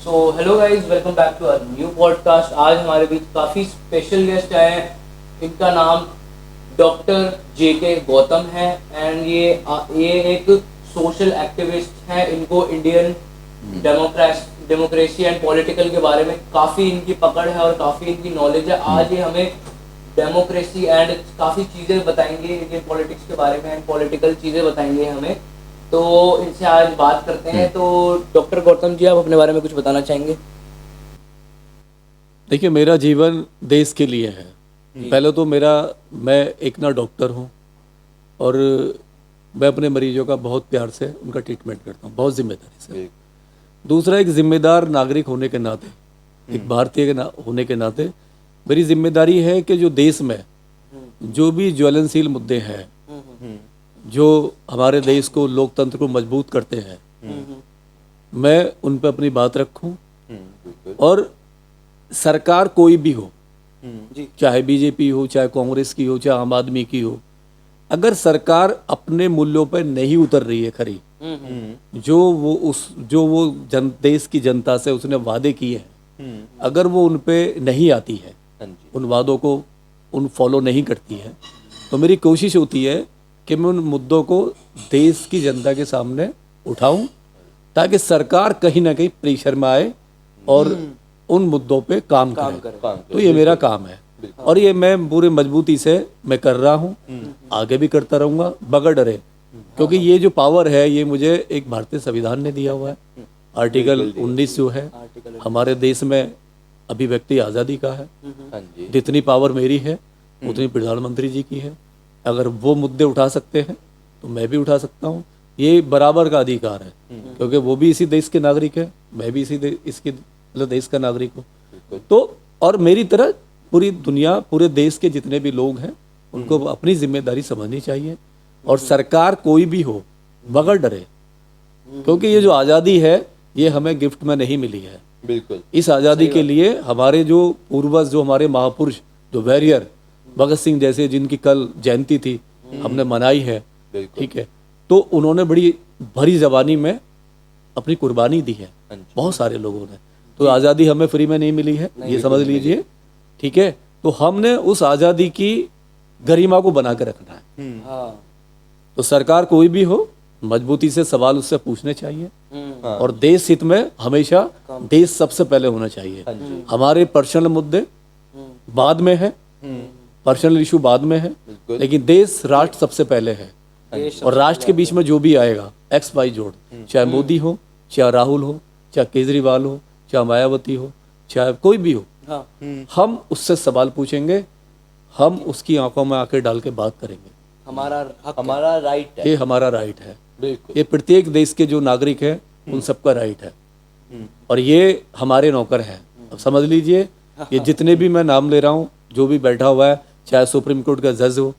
So hello guys, welcome back to our new podcast. आज हमारे बीच काफ़ी स्पेशल गेस्ट आए हैं। इनका नाम डॉक्टर जेके गौतम है एंड ये एक सोशल एक्टिविस्ट हैं। इनको इंडियन डेमोक्रेसी एंड पॉलिटिकल के बारे में काफ़ी इनकी पकड़ है और काफ़ी इनकी नॉलेज है। आज ये हमें डेमोक्रेसी एंड काफ़ी चीज़ें बताएंगे, इंडियन पॉलिटिक्स के बारे में एंड पॉलिटिकल चीज़ें बताएंगे हमें। तो इनसे आज बात करते हैं। तो डॉक्टर गौतम जी, आप अपने बारे में कुछ बताना चाहेंगे? देखिए, मेरा जीवन देश के लिए है। पहले तो मैं एक ना डॉक्टर हूँ और मैं अपने मरीजों का बहुत प्यार से उनका ट्रीटमेंट करता हूँ, बहुत जिम्मेदारी से। दूसरा, एक जिम्मेदार नागरिक होने के नाते, एक भारतीय होने के नाते मेरी जिम्मेदारी है कि जो देश में जो भी ज्वलनशील मुद्दे हैं, जो हमारे देश को, लोकतंत्र को मजबूत करते हैं, मैं उन पर अपनी बात रखूं। और सरकार कोई भी हो, चाहे बीजेपी हो, चाहे कांग्रेस की हो, चाहे आम आदमी की हो, अगर सरकार अपने मूल्यों पर नहीं उतर रही है खरी, जो वो देश की जनता से उसने वादे किए हैं, अगर वो उन पे नहीं आती है, उन वादों को उन फॉलो नहीं करती है, तो मेरी कोशिश होती है कि मैं उन मुद्दों को देश की जनता के सामने उठाऊं, ताकि सरकार कहीं ना कहीं प्रेशर में आए और उन मुद्दों पे काम करे। तो ये मेरा काम है और ये मैं पूरे मजबूती से मैं कर रहा हूँ, आगे भी करता रहूंगा बगैर डरे, क्योंकि ये जो पावर है ये मुझे एक भारतीय संविधान ने दिया हुआ है। आर्टिकल 19 जो है, हमारे देश में अभिव्यक्ति आज़ादी का है। जितनी पावर मेरी है उतनी प्रधानमंत्री जी की है। अगर वो मुद्दे उठा सकते हैं तो मैं भी उठा सकता हूँ। ये बराबर का अधिकार है, क्योंकि वो भी इसी देश के नागरिक है, मैं भी इसके देश का नागरिक हूँ। तो और मेरी तरह पूरी दुनिया, पूरे देश के जितने भी लोग हैं, उनको अपनी जिम्मेदारी समझनी चाहिए। और सरकार कोई भी हो, बगैर डरे, क्योंकि ये जो आज़ादी है ये हमें गिफ्ट में नहीं मिली है। बिल्कुल, इस आज़ादी के लिए हमारे जो पूर्वज, जो हमारे महापुरुष, जो वॉरियर, भगत सिंह जैसे, जिनकी कल जयंती थी, हमने मनाई है, ठीक है, तो उन्होंने बड़ी भरी जबानी में अपनी कुर्बानी दी है, बहुत सारे लोगों ने। तो आज़ादी हमें फ्री में नहीं मिली है, ये समझ लीजिए, ठीक है। तो हमने उस आज़ादी की गरिमा को बना के रखना है। तो सरकार कोई भी हो, मजबूती से सवाल उससे पूछने चाहिए और देश हित में हमेशा देश सबसे पहले होना चाहिए। हमारे पर्सनल मुद्दे बाद में है, पर्सनल इशू बाद में है, लेकिन देश, राष्ट्र सबसे पहले है। और राष्ट्र के बीच में जो भी आएगा, एक्स वाई जोड़, चाहे मोदी हो, चाहे राहुल हो, चाहे केजरीवाल हो, चाहे मायावती हो, चाहे कोई भी हो, हम उससे सवाल पूछेंगे, हम उसकी आंखों में आंखें डाल के बात करेंगे। हमारा राइट है, ये हमारा राइट है। बिल्कुल, ये प्रत्येक देश के जो नागरिक हैं उन सबका राइट है और ये हमारे नौकर हैं। अब समझ लीजिए, ये जितने भी मैं नाम ले रहा हूँ, जो भी बैठा हुआ है, चाहे सुप्रीम कोर्ट का जज हो,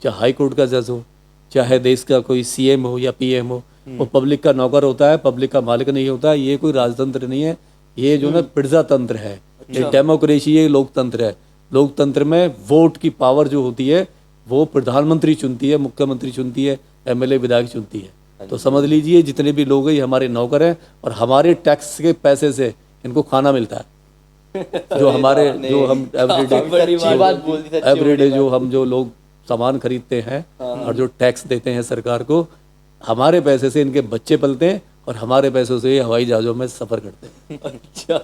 चाहे हाई कोर्ट का जज हो, चाहे देश का कोई सीएम हो या पीएम हो, वो पब्लिक का नौकर होता है, पब्लिक का मालिक नहीं होता है। ये कोई राजतंत्र नहीं है, ये जो ना प्रजातंत्र है, ये डेमोक्रेसी, ये लोकतंत्र है। लोकतंत्र में वोट की पावर जो होती है वो प्रधानमंत्री चुनती है, मुख्यमंत्री चुनती है, एमएलए विधायक चुनती है। तो समझ लीजिए, जितने भी लोग हैं ये हमारे नौकर हैं और हमारे टैक्स के पैसे से इनको खाना मिलता है। जो हमारे, जो हम एवरीडे जो लोग सामान खरीदते हैं और जो टैक्स देते हैं सरकार को, हमारे पैसे से इनके बच्चे पलते हैं और हमारे पैसों से ये हवाई जहाजों में सफर करते हैं। अच्छा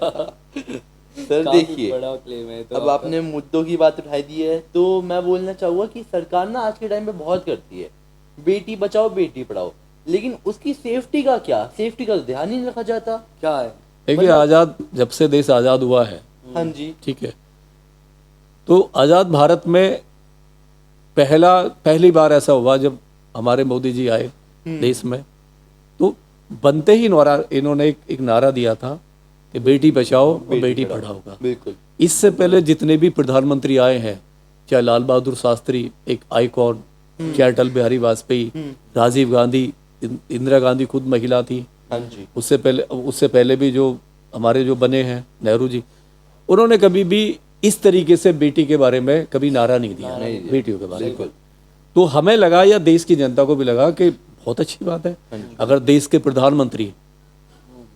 सर, देखिए, बड़ा क्लेम है। तो अब आपने मुद्दों की बात उठाई दी है, तो मैं बोलना चाहूँगा कि सरकार ना आज के टाइम पे बहुत करती है, बेटी बचाओ बेटी पढ़ाओ, लेकिन उसकी सेफ्टी का क्या, सेफ्टी का ध्यान ही नहीं रखा जाता। क्या है? देखिए, आज़ाद, जब से देश आज़ाद हुआ है, हाँ जी, ठीक है, तो आज़ाद भारत में पहली बार ऐसा हुआ जब हमारे मोदी जी आए देश में, तो बनते ही इन्होंने एक नारा दिया था कि बेटी बचाओ और बेटी पढ़ाओ का। बिल्कुल, इससे पहले जितने भी प्रधानमंत्री आए हैं, चाहे लाल बहादुर शास्त्री एक आइकॉन, चाहे अटल बिहारी वाजपेयी, राजीव गांधी, इंदिरा गांधी खुद महिला थी, हाँ जी, उससे पहले भी जो हमारे जो बने हैं, नेहरू जी, उन्होंने कभी भी इस तरीके से बेटी के बारे में कभी नारा नहीं दिया, बेटियों के बारे में। तो हमें लगा, या देश की जनता को भी लगा कि बहुत अच्छी बात है अगर देश के प्रधानमंत्री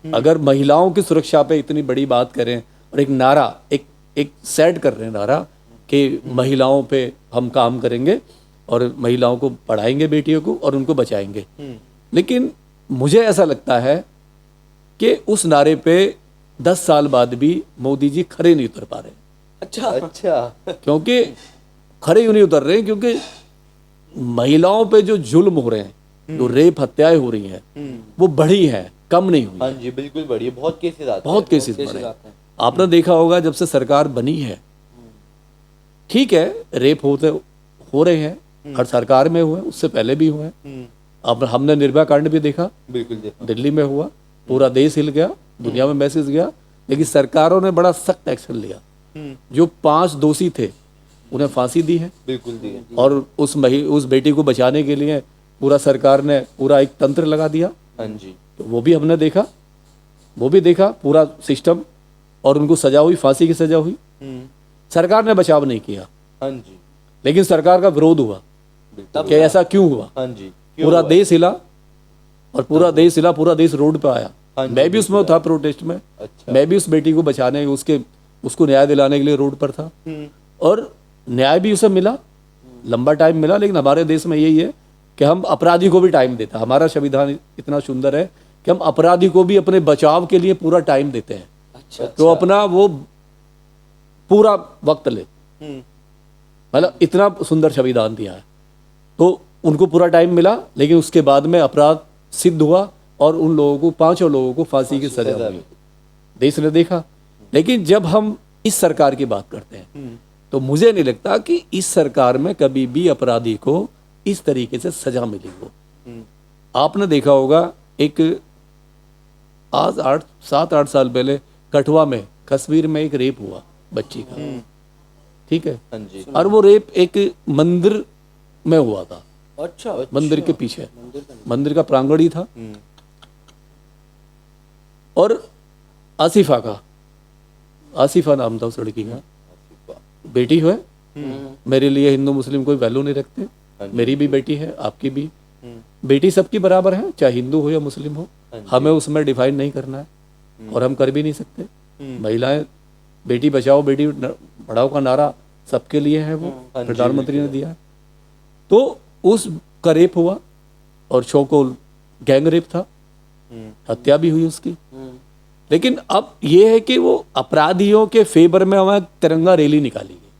अगर महिलाओं की सुरक्षा पे इतनी बड़ी बात करें और एक नारा एक सेट कर रहे हैं नारा कि महिलाओं पे हम काम करेंगे और महिलाओं को पढ़ाएंगे, बेटियों को, और उनको बचाएंगे, लेकिन मुझे ऐसा लगता है कि उस नारे पे 10 साल बाद भी मोदी जी खरे नहीं उतर पा रहे। अच्छा क्योंकि खरे क्यों नहीं उतर रहे हैं? क्योंकि महिलाओं पे जो जुल्म हो रहे हैं, जो रेप हत्याएं हो रही हैं, वो बढ़ी हैं, कम नहीं हुई। हाँ जी, बिल्कुल बढ़िया, बहुत केसेस आते बहुत केसेस बढ़े। आपने देखा होगा जब से सरकार बनी है, ठीक है रेप हो रहे हैं, हर सरकार में हुए, उससे पहले भी हुए। अब हमने निर्भया कांड भी देखा, बिल्कुल देखा, दिल्ली में हुआ, पूरा देश हिल गया, दुनिया में मैसेज गया, लेकिन सरकारों ने बड़ा सख्त एक्शन लिया। जो 5 दोषी थे उन्हें फांसी दी है, बिल्कुल दी, और उस बेटी को बचाने के लिए पूरा सरकार ने पूरा एक तंत्र लगा दिया। हाँ जी, तो वो भी हमने देखा, वो भी देखा पूरा सिस्टम, और उनको सजा हुई, फांसी की सजा हुई। सरकार ने बचाव नहीं किया, हाँ जी, लेकिन सरकार का विरोध हुआ कि ऐसा क्यों हुआ। हाँ जी, पूरा देश हिला, और पूरा देश हिला, पूरा देश रोड पे आया। हाँ जी, मैं भी उसमें था, प्रोटेस्ट में। अच्छा, मैं भी उस बेटी को बचाने, उसको न्याय दिलाने के लिए रोड पर था, और न्याय भी उसे मिला, लंबा टाइम मिला। लेकिन हमारे देश में यही है कि हम अपराधी को भी टाइम देते हैं। हमारा संविधान इतना सुंदर है कि हम अपराधी को भी अपने बचाव के लिए पूरा टाइम देते हैं। अच्छा, तो अपना वो पूरा वक्त ले, मतलब इतना सुंदर संविधान दिया है। तो उनको पूरा टाइम मिला, लेकिन उसके बाद में अपराध सिद्ध हुआ, और उन लोगों को, 5 लोगों को फांसी की सजा हुई, देश ने देखा। लेकिन जब हम इस सरकार की बात करते हैं, तो मुझे नहीं लगता कि इस सरकार में कभी भी अपराधी को इस तरीके से सजा मिली हो। आपने देखा होगा, एक आज 7-8 साल पहले कठुआ में, कश्मीर में एक रेप हुआ बच्ची का, ठीक है, हाँ जी, और वो रेप एक मंदिर में हुआ था। अच्छा, मंदिर के पीछे, मंदिर का प्रांगण ही था। और आसिफा नाम था उस लड़की का, बेटी है। मेरे लिए हिंदू मुस्लिम कोई वैल्यू नहीं रखते, मेरी भी बेटी है, आपकी भी बेटी, सबकी बराबर है, चाहे हिंदू हो या मुस्लिम हो। हमें उसमें डिफाइन नहीं करना है, और हम कर भी नहीं सकते। महिलाएं, बेटी बचाओ बेटी पढ़ाओ का नारा सबके लिए है, वो प्रधानमंत्री ने दिया है। तो उस का रेप हुआ, और शोकोल गैंग रेप था, हत्या भी हुई उसकी। लेकिन अब ये है कि वो अपराधियों के फेवर में हमारे तिरंगा रैली निकाली गई,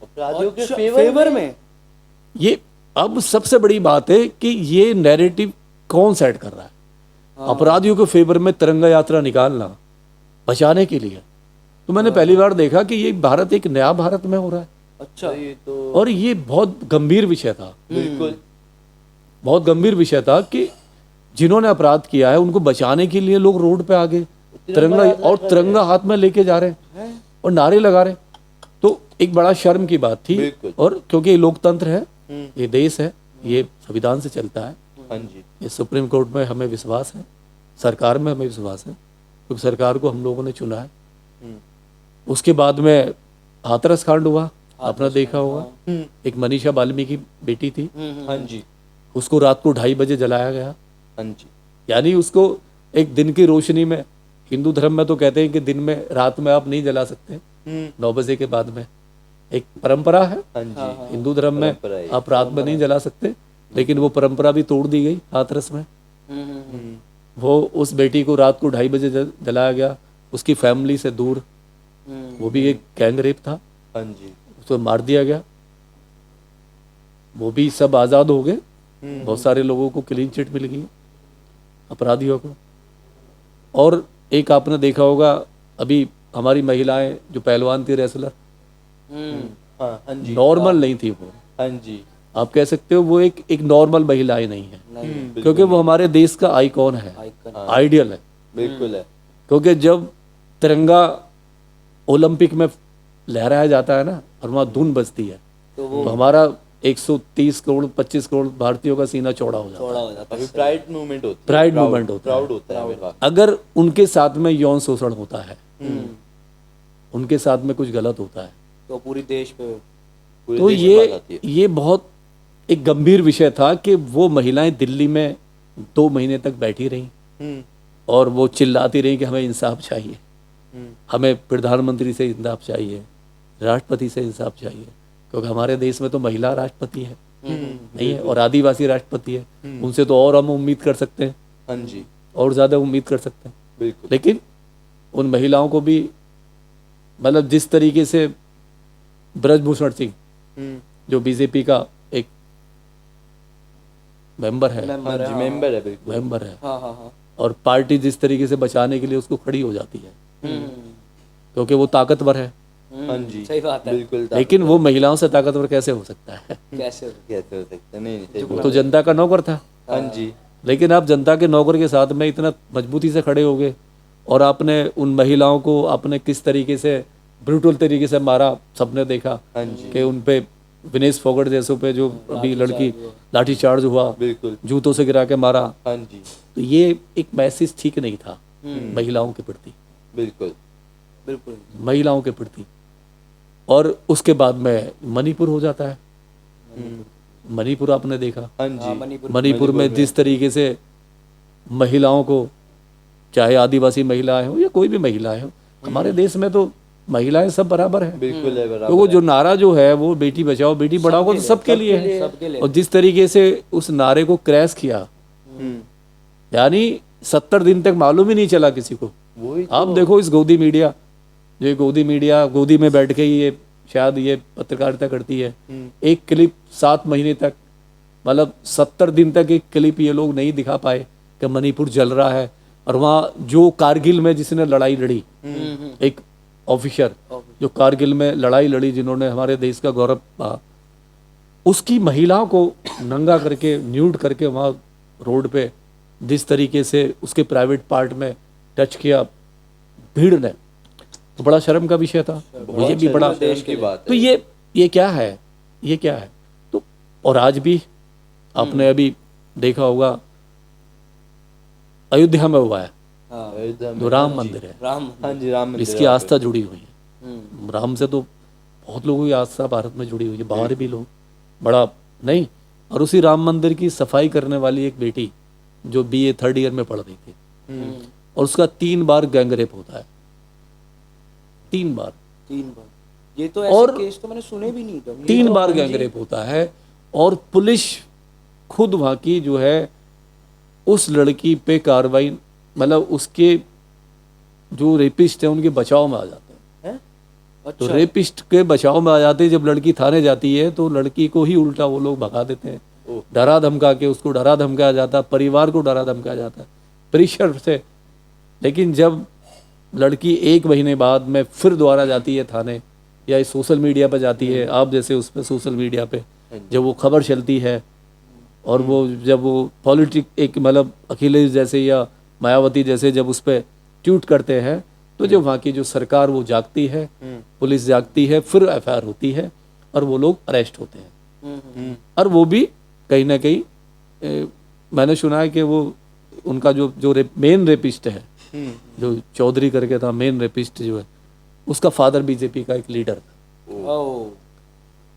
अपराधियों के फेवर में। ये अब सबसे बड़ी बात है कि ये नैरेटिव कौन सेट कर रहा है। अपराधियों के फेवर में तिरंगा यात्रा निकालना बचाने के लिए, तो मैंने पहली बार देखा कि ये भारत एक नया भारत में हो रहा है। अच्छा, ये तो और ये बहुत गंभीर विषय था, बिल्कुल, बहुत गंभीर विषय था कि जिन्होंने अपराध किया है उनको बचाने के लिए लोग रोड पे आ गए, तिरंगा हाथ में लेके जा रहे हैं और नारे लगा रहे हैं। तो एक बड़ा शर्म की बात थी। और क्योंकि ये लोकतंत्र है, ये देश है, ये संविधान से चलता है, हाँ जी, ये सुप्रीम कोर्ट में हमें विश्वास है, सरकार में हमें विश्वास है, क्योंकि सरकार को हम लोगों ने चुना है। उसके बाद में हाथरस कांड हुआ, आपने देखा होगा, एक मनीषा वाल्मीकि बेटी थी, हाँ जी, उसको रात को 2:30 बजे जलाया गया। हाँ जी, यानी उसको एक दिन की रोशनी में, हिंदू धर्म में तो कहते हैं कि दिन में, रात में आप नहीं जला सकते, 9 बजे के बाद में, एक परंपरा है हाँ जी, हिंदू धर्म में, आप रात में नहीं जला सकते। लेकिन वो परंपरा भी तोड़ दी गई हाथरस में। वो उस बेटी को रात को 2:30 बजे जलाया गया, उसकी फैमिली से दूर, वो भी एक गैंग रेप था, हाँ जी, उसको मार दिया गया। वो भी सब आज़ाद हो गए, बहुत सारे लोगों को क्लीन चिट मिल गई, अपराधियों को। और एक आपने देखा होगा, अभी हमारी महिलाएं जो पहलवान थी, रेसलर, हाँ, हाँ जी, नॉर्मल नहीं थी वो, हाँ जी, आप कह सकते हो वो एक नॉर्मल महिलाएं नहीं है, क्योंकि वो हमारे देश का आइकॉन है, आइडियल है, बिल्कुल है। क्योंकि जब तिरंगा ओलंपिक में लहराया जाता है ना, और वहाँ धुन बजती है, तो हमारा 130 करोड़ 25 करोड़ भारतीयों का सीना चौड़ा हो जाता है। अभी प्राइड मूवमेंट होता है, प्राइड मूवमेंट होता है, प्राउड होता है मेरा। अगर उनके साथ में यौन शोषण होता है, उनके साथ में कुछ गलत होता है, तो पूरी देश पे, तो ये बहुत एक गंभीर विषय था कि वो महिलाएं दिल्ली में 2 महीने तक बैठी रहीं, और वो चिल्लाती रही कि हमें इंसाफ चाहिए, हमें प्रधानमंत्री से इंसाफ चाहिए, राष्ट्रपति से इंसाफ चाहिए, क्योंकि हमारे देश में तो महिला राष्ट्रपति है नहीं है, और आदिवासी राष्ट्रपति है, उनसे तो और हम उम्मीद कर सकते हैं, हाँ जी, और ज़्यादा उम्मीद कर सकते हैं। बिल्कुल। लेकिन उन महिलाओं को भी मतलब जिस तरीके से ब्रजभूषण सिंह जो बीजेपी का एक मेंबर है, हाँ जी, मेंबर है, बिल्कुल मेंबर है, हाँ हाँ हाँ। और पार्टी जिस तरीके से बचाने के लिए उसको खड़ी हो जाती है क्योंकि वो ताकतवर है, हाँ जी, सही बात है। बिल्कुल। लेकिन वो महिलाओं से ताकतवर कैसे हो सकता है? कैसे कैसे हो सकता है? नहीं नहीं, सही वो बात तो जनता का नौकर था। है। हाँ जी, लेकिन आप जनता के नौकर के साथ में इतना मजबूती से खड़े हो गए, और आपने उन महिलाओं को आपने किस तरीके से ब्रूटल तरीके से मारा, सबने देखा हाँ जी, कि उन पे विनेश फोगट जैसों पे जो अभी लड़की लाठी चार्ज हुआ, बिल्कुल। जूतों से गिरा के मारा, हाँ जी, तो ये एक मैसेज ठीक नहीं था महिलाओं के प्रति, बिल्कुल। बिल्कुल। महिलाओं के प्रति। और उसके बाद में मणिपुर हो जाता है। मणिपुर आपने देखा, हाँ जी, मणिपुर में जिस तरीके से महिलाओं को, चाहे आदिवासी महिलाएं हो या कोई भी महिलाएं हो, हमारे देश में तो महिलाएं सब बराबर हैं। बिल्कुल है, बराबर। तो वो जो नारा जो है वो बेटी बचाओ बेटी पढ़ाओ को तो सबके लिए है, सबके लिए। और जिस तरीके से उस नारे को क्रैश किया, यानी 70 दिन तक मालूम ही नहीं चला किसी को। वही आप देखो इस गोदी मीडिया, जो गोदी मीडिया गोदी में बैठ के ही ये शायद ये पत्रकारिता करती है, एक क्लिप 7 महीने तक, मतलब 70 दिन तक एक क्लिप ये लोग नहीं दिखा पाए कि मणिपुर जल रहा है, और वहाँ जो कारगिल में जिसने लड़ाई लड़ी, एक ऑफिसर जो कारगिल में लड़ाई लड़ी, जिन्होंने हमारे देश का गौरव पाया, उसकी महिलाओं को नंगा करके न्यूड करके वहाँ रोड पे जिस तरीके से उसके प्राइवेट पार्ट में टच किया भीड़ ने, तो बड़ा शर्म का विषय था। मुझे भी बड़ा देश की बात तो है। ये क्या है, ये क्या है? तो और आज भी आपने अभी देखा होगा अयोध्या में हुआ है, हाँ, अयोध्या में जो राम मंदिर है, राम। हाँ जी, राम मंदिर इसकी है। आस्था जुड़ी हुई है। राम से तो बहुत लोगों की आस्था भारत में जुड़ी हुई है, बाहर भी लोग बड़ा नहीं। और उसी राम मंदिर की सफाई करने वाली एक बेटी जो BA 3rd ईयर में पढ़ रही थी, और उसका 3 बार गैंगरेप होता है, 3 बार। 3 बार। ये तो ऐसे और केस तो मैंने सुने भी नहीं थे। 3 बार गैंगरेप होता है, और पुलिस खुद वहाँ की जो है उस लड़की पे कार्रवाई, मतलब उसके जो रेपिस्ट है उनके बचाव में आ जाते हैं। तो रेपिस्ट के बचाव में आ जाते हैं। जब लड़की थाने जाती है तो लड़की को ही उल्टा वो लोग भगा देते हैं, डरा धमका के, उसको डरा धमकाया जाता है, परिवार को डरा धमकाया जाता है प्रेशर से। लेकिन जब लड़की 1 महीने बाद में फिर दोबारा जाती है थाने, या इस सोशल मीडिया पर जाती है, आप जैसे उस पर सोशल मीडिया पे जब वो खबर चलती है, और वो जब वो पॉलिटिक एक मतलब अखिलेश जैसे या मायावती जैसे जब उस पर ट्वीट करते हैं, तो जो वहाँ की जो सरकार वो जागती है, पुलिस जागती है, फिर FIR होती है और वो लोग अरेस्ट होते हैं। और वो भी कहीं ना कहीं मैंने सुना है कि वो उनका जो मेन रेपिस्ट है, जो चौधरी करके था मेन रेपिस्ट जो है, उसका फादर BJP का एक लीडर था।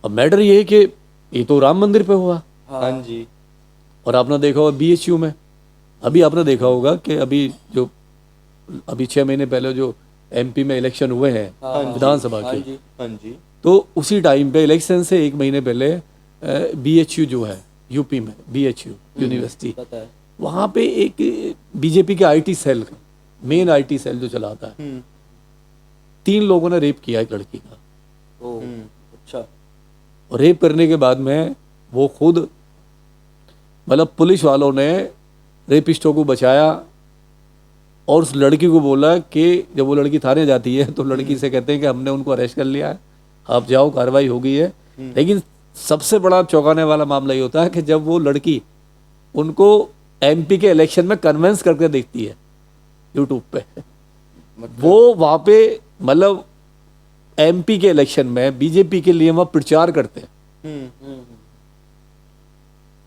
अब मैटर ये है कि ये तो राम मंदिर पे हुआ। हाँ जी, और आपने देखा होगा BHU में, अभी आपने देखा होगा कि अभी 6 महीने पहले जो MP में इलेक्शन हुए हैं विधानसभा के, हाँ जी, तो उसी टाइम पे इलेक्शन से 1 महीने पहले BHU जो है यूपी में, BHU यूनिवर्सिटी, वहाँ पे एक BJP के IT सेल का मेन IT सेल जो चलाता है, 3 लोगों ने रेप किया एक लड़की का। अच्छा। और रेप करने के बाद में वो खुद मतलब पुलिस वालों ने रेपिस्टों को बचाया, और उस लड़की को बोला कि जब वो लड़की थाने जाती है तो लड़की से कहते हैं कि हमने उनको अरेस्ट कर लिया है, आप जाओ, कार्रवाई हो गई है। लेकिन सबसे बड़ा चौंकाने वाला मामला ये होता है कि जब वो लड़की उनको MP के इलेक्शन में कन्वेंस करके देखती है यूट्यूब पे, वो वहाँ पे मतलब MP के इलेक्शन में BJP के लिए वहाँ प्रचार करते हैं।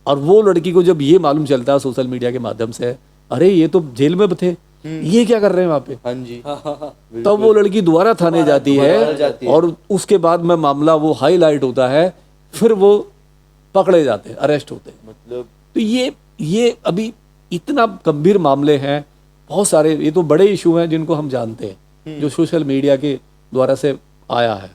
और वो लड़की को जब ये मालूम चलता है सोशल मीडिया के माध्यम से, अरे ये तो जेल में थे, ये क्या कर रहे हैं वहाँ पे, हाँ जी, तब वो लड़की दोबारा थाने जाती है, और उसके बाद में मामला वो हाईलाइट होता है, फिर वो पकड़े जाते हैं, अरेस्ट होते हैं। मतलब तो ये अभी इतना गंभीर मामले हैं, बहुत सारे, ये तो बड़े इशू हैं जिनको हम जानते हैं, जो सोशल मीडिया के द्वारा से आया है।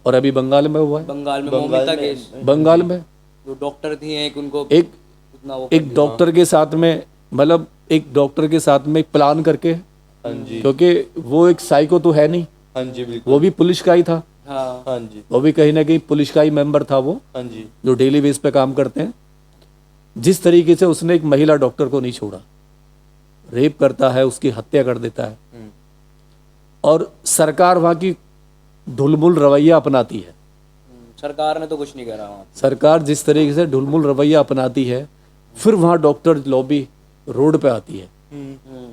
और अभी बंगाल में हुआ है, बंगाल में मौमिता केस, बंगाल में जो डॉक्टर थी एक, उनको एक इतना वो एक डॉक्टर के साथ में, मतलब एक डॉक्टर के साथ में प्लान करके, हाँ जी, क्योंकि वो एक साइको तो है नहीं, हाँ जी, बिल्कुल, वो भी पुलिस का ही था, हाँ हाँ जी, वो भी कहीं ना कहीं पुलिस का ही मेंबर था वो, हाँ जी, जो डेली बेस पे काम करते हैं। जिस तरीके से उसने एक महिला डॉक्टर को नहीं छोड़ा, रेप करता है, उसकी हत्या कर देता है, और सरकार वहाँ की ढुलमुल रवैया अपनाती है। सरकार ने तो कुछ नहीं करा वहाँ। सरकार जिस तरीके से ढुलमुल रवैया अपनाती है, फिर वहाँ डॉक्टर लॉबी रोड पे आती है,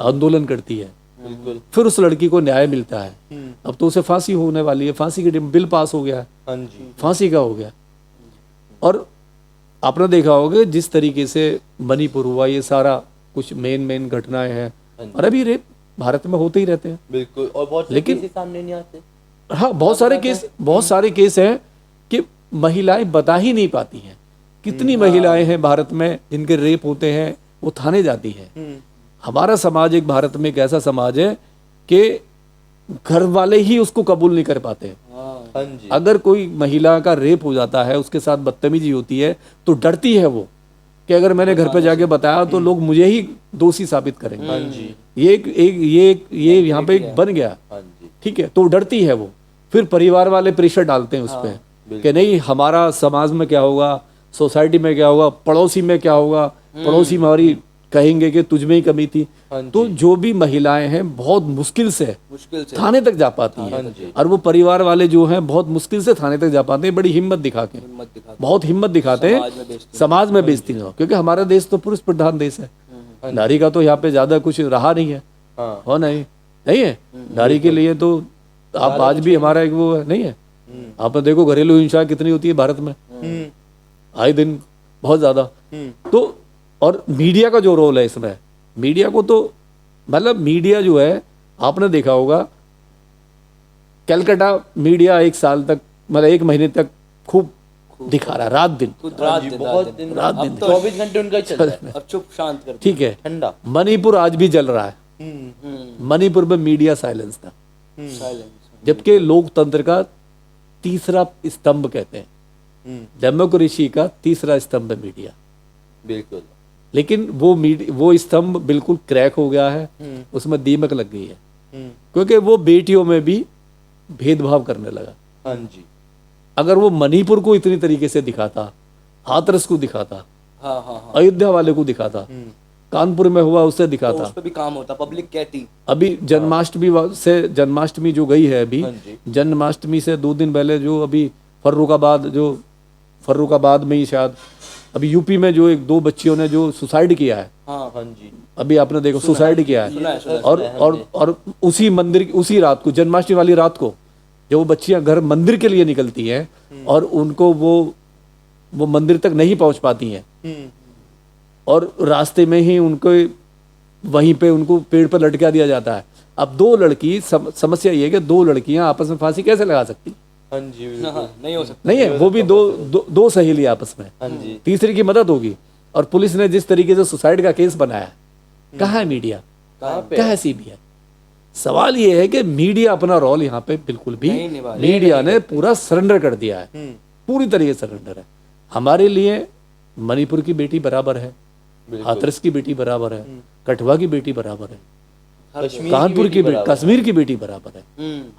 आंदोलन करती है, बिल्कुल, फिर उस लड़की को न्याय मिलता है। अब तो उसे फांसी होने वाली है, फांसी की बिल पास हो गया है, हाँ जी, फांसी का हो गया। और आपने देखा होगा जिस तरीके से मणिपुर हुआ, ये सारा कुछ मेन घटनाएं हैं, और अभी रेप भारत में होते ही रहते हैं। बिल्कुल, और बहुत लेकिन- लेकिन सामने नहीं आते। हाँ, बहुत सारे केस हैं कि महिलाएं बता ही नहीं पाती हैं। कितनी महिलाएं हैं भारत में जिनके रेप होते हैं, वो थाने जाती हैं। हमारा समाज एक भारत में एक ऐसा समाज है कि घर वाले ही उसको कबूल नहीं कर पाते। हाँ जी, अगर कोई महिला का रेप हो जाता है, उसके साथ बदतमीजी होती है, तो डरती है वो कि अगर मैंने घर पे जाके बताया तो लोग मुझे ही दोषी साबित करेंगे। हाँ जी, ये यहाँ पे एक बन गया, हाँ जी, ठीक है, तो डरती है वो। फिर परिवार वाले प्रेशर डालते हैं उस पर कि नहीं, हमारा समाज में क्या होगा, सोसाइटी में क्या होगा, पड़ोसी में क्या होगा, पड़ोसी हमारी कहेंगे कि तुझ में ही कमी थी। हाँ जी, तो जो भी महिलाएं हैं बहुत मुश्किल से थाने तक जा पाती हाँ हैं, जी, और वो परिवार वाले जो हैं बहुत मुश्किल से थाने तक जा पाते हैं, बड़ी हिम्मत दिखा के, हिम्मत दिखाते बहुत हिम्मत दिखाते समाज में हैं, बेइज्जती। समाज में बेइज्जती ना हो, क्योंकि हमारा देश तो पुरुष प्रधान देश है। नारी का तो यहाँ पे ज्यादा कुछ रहा नहीं है, हाँ, हो नहीं है। नारी के लिए तो आप आज भी हमारा एक वो नहीं है। आप देखो घरेलू हिंसा कितनी होती है भारत में, आए दिन बहुत ज्यादा। तो और मीडिया का जो रोल है इसमें, मीडिया को तो मतलब मीडिया जो है, आपने देखा होगा कलकत्ता मीडिया एक साल तक, मतलब एक महीने तक खूब दिखा रहा है, रात दिन, हाँ जी, बहुत दिन, रात दिन अब 24 घंटे उनका ही चल रहा है, अब चुप शांत कर ठीक है। ठंडा। मणिपुर आज भी जल रहा है, मणिपुर में मीडिया साइलेंस था, साइलेंस। जबकि लोकतंत्र का तीसरा स्तंभ कहते हैं, डेमोक्रेसी का तीसरा स्तंभ है मीडिया। बिल्कुल, लेकिन वो स्तंभ बिल्कुल क्रैक हो गया है, उसमें दीमक लग गई है, क्योंकि वो बेटियों में भी भेदभाव करने लगा। हाँ जी, अगर वो मणिपुर को इतनी तरीके से दिखाता, हाथरस को दिखाता, हाँ हाँ हाँ, अयोध्या वाले को दिखाता, कानपुर में हुआ उससे तो दिखाता, उस पे भी काम होता, पब्लिक कहती। अभी जन्माष्टमी जो गई है अभी, हाँ जी, जन्माष्टमी से 2 दिन पहले जो अभी फर्रुखाबाद में ही शायद अभी यूपी में जो 1-2 बच्चियों ने जो सुसाइड किया है, हाँ हाँ जी, अभी आपने देखो सुसाइड किया है, सुना है। और उसी मंदिर उसी रात को, जन्माष्टमी वाली रात को, जब वो बच्चियां घर मंदिर के लिए निकलती हैं और उनको वो मंदिर तक नहीं पहुंच पाती हैं, और रास्ते में ही उनको वहीं पे उनको पेड़ पर लटका दिया जाता है। अब 2 लड़की, समस्या ये है कि 2 लड़कियां आपस में फांसी कैसे लगा सकती? हाँ जी, बिल्कुल, हाँ, नहीं हो सकता। नहीं है, वो भी दो सहेली आपस में, हाँ जी, तीसरी की मदद होगी। और पुलिस ने जिस तरीके से सुसाइड का केस बनाया, कहाँ है मीडिया, कहाँ पे? कहाँ है सीबीआई? सवाल ये है कि मीडिया अपना रोल यहाँ पे बिल्कुल भी, नहीं निभा रही। मीडिया ने पूरा सरेंडर कर दिया है, पूरी तरीके से सरेंडर है। हमारे लिए मणिपुर की बेटी बराबर है, हाथरस की बेटी बराबर है, कठुआ की बेटी बराबर है, कश्मीर कानपुर की बेटी, बराबर। कश्मीर की बेटी बराबर है।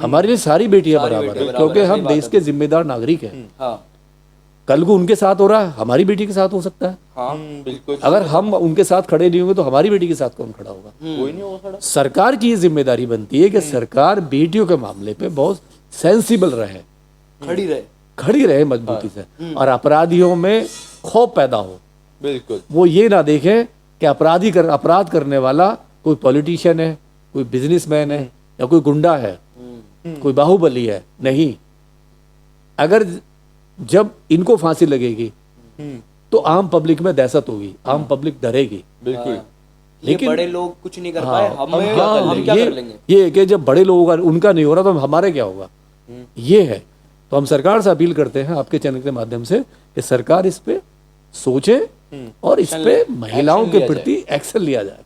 हमारे लिए सारी बेटियां सारी बराबर बेटियां है, बराबर क्योंकि है, हम सही देश बात के जिम्मेदार नागरिक हैं। हाँ कल को उनके साथ हो रहा है, हमारी बेटी के साथ हो सकता है। हाँ, बिल्कुल, अगर हम उनके साथ खड़े नहीं होंगे तो हमारी बेटी के साथ कौन खड़ा होगा? कोई नहीं होगा खड़ा। सरकार की ये जिम्मेदारी बनती है कि सरकार बेटियों के मामले पे बहुत सेंसिबल रहे, खड़ी रहे मजबूती से, और अपराधियों में खौफ पैदा हो। बिल्कुल, वो ये ना देखें कि अपराध करने वाला कोई पॉलिटिशियन है, कोई बिजनेसमैन है, या कोई गुंडा है, कोई बाहुबली है। नहीं, अगर जब इनको फांसी लगेगी तो आम पब्लिक में दहशत होगी, आम पब्लिक डरेगी। बिल्कुल, लेकिन लेकिन- बड़े लोग कुछ नहीं कर हाँ, पाए, हम हम हाँ, क्या कर लेंगे? ये है कि जब बड़े लोगों का उनका नहीं हो रहा तो हमारे क्या होगा, ये है। तो हम सरकार से अपील करते हैं आपके चैनल के माध्यम से कि सरकार इस पे सोचे और इस पे महिलाओं के प्रति एक्शन लिया जाए।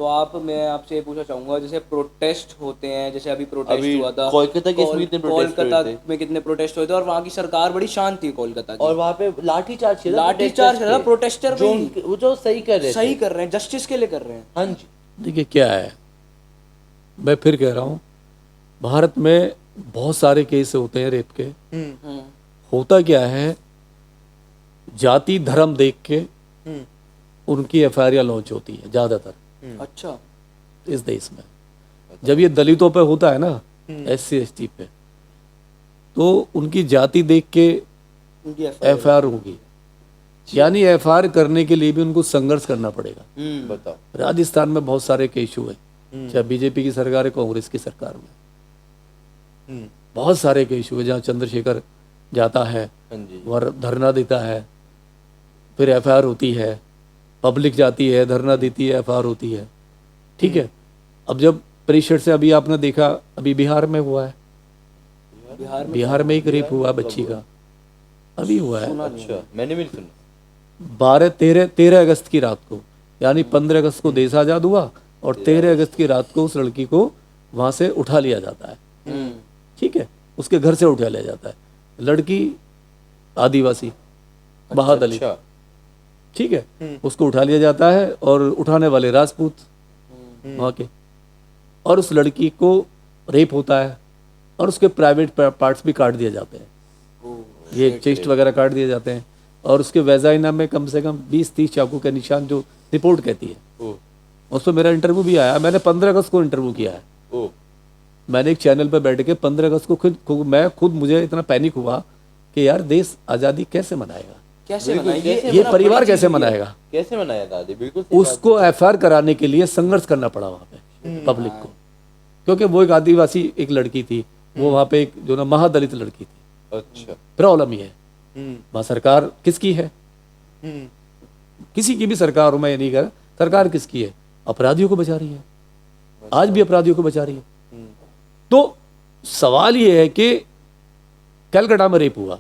तो मैं आपसे ये पूछना चाहूंगा, जैसे प्रोटेस्ट होते हैं, जैसे अभी प्रोटेस्ट अभी हुआ था कोलकाता केस में कितने प्रोटेस्ट हुए कोलकाता थे? में कितने प्रोटेस्ट हुए थे, और वहाँ की सरकार बड़ी शांत थी कोलकाता की, और वहाँ पे लाठीचार्ज किया था लाठीचार्ज protesters था पे, प्रोटेस्टर जो में, वो जो सही कर रहे सही थे। कर रहे हैं, जस्टिस के लिए कर रहे हैं। हाँ जी। देखिए क्या है, मैं फिर कह रहा हूँ, भारत में बहुत सारे केस होते हैं रेप के। होता क्या है, जाति धर्म देख के उनकी एफआईआर लॉन्च होती है ज़्यादातर अच्छा, इस देश में। जब ये दलितों पे होता है ना, SC ST पे, तो उनकी जाति देख के उनकी एफआईआर होगी, यानी एफआईआर करने के लिए भी उनको संघर्ष करना पड़ेगा। बताओ। राजस्थान में बहुत सारे केस हुए, चाहे बीजेपी की सरकार है, कांग्रेस की सरकार में बहुत सारे केस हुए, जहाँ चंद्रशेखर जाता है, हाँ जी। वह धरना देता है, फिर एफआईआर होती है, पब्लिक जाती है, धरना देती है, एफआईआर होती है। ठीक है, अब जब प्रेशर से, अभी आपने देखा, अभी बिहार में हुआ है, बिहार में एक रेप हुआ बच्ची का, अभी हुआ है। अच्छा, मैंने भी नहीं सुना। 13 अगस्त की रात को, यानी 15 अगस्त को देश आज़ाद हुआ और 13 अगस्त की रात को उस लड़की को वहाँ से उठा लिया जाता है। ठीक है, उसके घर से उठा लिया जाता है। लड़की आदिवासी, महादलित, अच्छा। ठीक है, उसको उठा लिया जाता है और उठाने वाले राजपूत वहाँ के, और उस लड़की को रेप होता है और उसके प्राइवेट पार्ट्स भी काट दिए जाते हैं, ये चेस्ट वगैरह काट दिए जाते हैं, और उसके वेजाइना में कम से कम 20-30 चाकू के निशान, जो रिपोर्ट कहती है। उस पर मेरा इंटरव्यू भी आया, मैंने 15 अगस्त को इंटरव्यू किया है। मैंने एक चैनल पर बैठ के 15 अगस्त को मुझे इतना पैनिक हुआ कि यार देश आज़ादी कैसे मनाएगा, कैसे ये परिवार कैसे मनाएगा, कैसे मनाया दादी, बिल्कुल सही उसको एफआईआर कराने के लिए संघर्ष करना पड़ा वहाँ पे पब्लिक को, क्योंकि वो एक आदिवासी एक लड़की थी, वो वहाँ पे एक जो ना महादलित लड़की थी। बात। अच्छा। प्रॉब्लम ये है, वहाँ सरकार किसकी है, किसी की भी सरकार हो, मैं ये नहीं कह रहा, सरकार किसकी है, अपराधियों को बचा रही है, आज भी अपराधियों को बचा रही है। तो सवाल ये है कि कलकत्ता में रेप हुआ,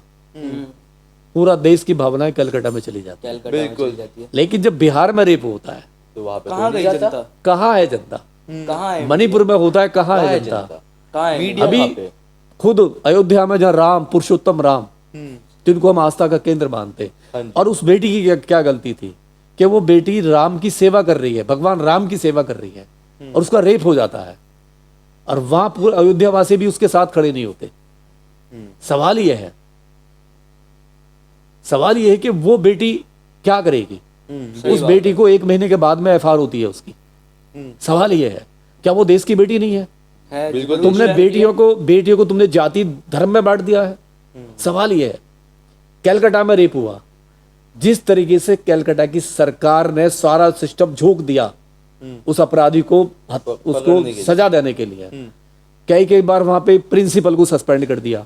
पूरा देश की भावनाएं कलकत्ता में चली जाती है, बिल्कुल। लेकिन जब बिहार में रेप होता है, तो वहाँ पे कहाँ गई जनता, कहाँ है जनता, कहाँ है, मणिपुर में होता है, कहाँ है जनता, कहाँ है मीडिया अभी वहाँ पे। खुद अयोध्या में जहाँ राम, पुरुषोत्तम राम, जिनको हम आस्था का केंद्र मानते हाँ हैं, जी। और उस बेटी की क्या गलती थी कि वो बेटी राम की सेवा कर रही है, भगवान राम की सेवा कर रही है, और उसका रेप हो जाता है, और वहां पूरे अयोध्या वासी भी उसके साथ खड़े नहीं होते। सवाल यह है, सवाल यह है कि वो बेटी क्या करेगी, उस बेटी को 1 महीने के बाद में एफआईआर होती है उसकी। सवाल यह है, क्या वो देश की बेटी नहीं है? बिल्कुल। तुमने बेटियों को तुमने जाति धर्म में बांट दिया है। सवाल यह है, कलकत्ता में रेप हुआ, जिस तरीके से कलकत्ता की सरकार ने सारा सिस्टम झोंक दिया उस अपराधी को, उसको सजा देने के लिए, कई बार वहां पे प्रिंसिपल को सस्पेंड कर दिया,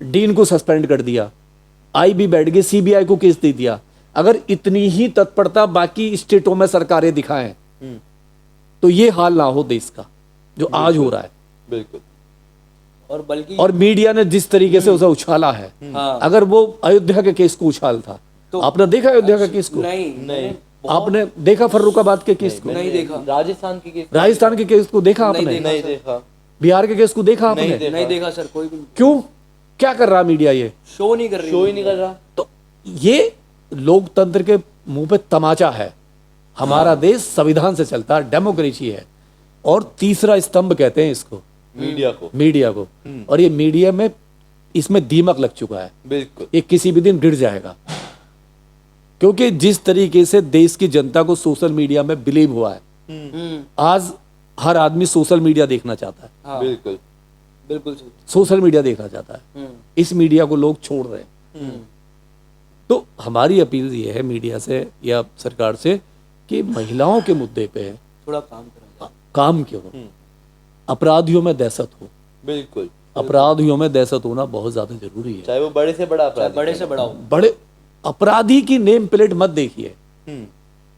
डीन को सस्पेंड कर दिया, IB बैठ गए, CBI को केस दे दिया। अगर इतनी ही तत्परता बाकी स्टेटों में सरकारें दिखाएं तो ये हाल ना हो देश का जो आज हो रहा है। बिल्कुल। और बल्कि और मीडिया ने जिस तरीके से उसे उछाला है, अगर वो अयोध्या के केस को उछाल था, तो आपने देखा अयोध्या के केस को? नहीं। आपने देखा फर्रुखाबाद के केस को? नहीं देखा। राजस्थान के केस, राजस्थान के केस को देखा आपने? नहीं देखा। बिहार के केस को देखा आपने? नहीं देखा सर, कोई भी क्यों? क्या कर रहा मीडिया? ये शो नहीं कर रही, शो ही नहीं कर रहा। तो ये लोकतंत्र के मुंह पे तमाचा है। हमारा देश संविधान से चलता है, डेमोक्रेसी है, और तीसरा स्तंभ कहते हैं इसको, मीडिया को। और ये मीडिया में इसमें दीमक लग चुका है, बिल्कुल। ये किसी भी दिन गिर जाएगा, क्योंकि जिस तरीके से देश की जनता को सोशल मीडिया में बिलीव हुआ है, आज हर आदमी सोशल मीडिया देखना चाहता है। हाँ, बिल्कुल बिल्कुल सोशल मीडिया देखना चाहता है, इस मीडिया को लोग छोड़ रहे हैं। तो हमारी अपील ये है मीडिया से या सरकार से कि महिलाओं के मुद्दे पे थोड़ा काम करें, काम क्यों, अपराधियों में दहशत हो। बिल्कुल। अपराधियों में दहशत होना बहुत ज्यादा जरूरी है, चाहे वो बड़े से बड़ा अपराधी, बड़े से बड़ा हो। बड़े अपराधी की नेम प्लेट मत देखिए,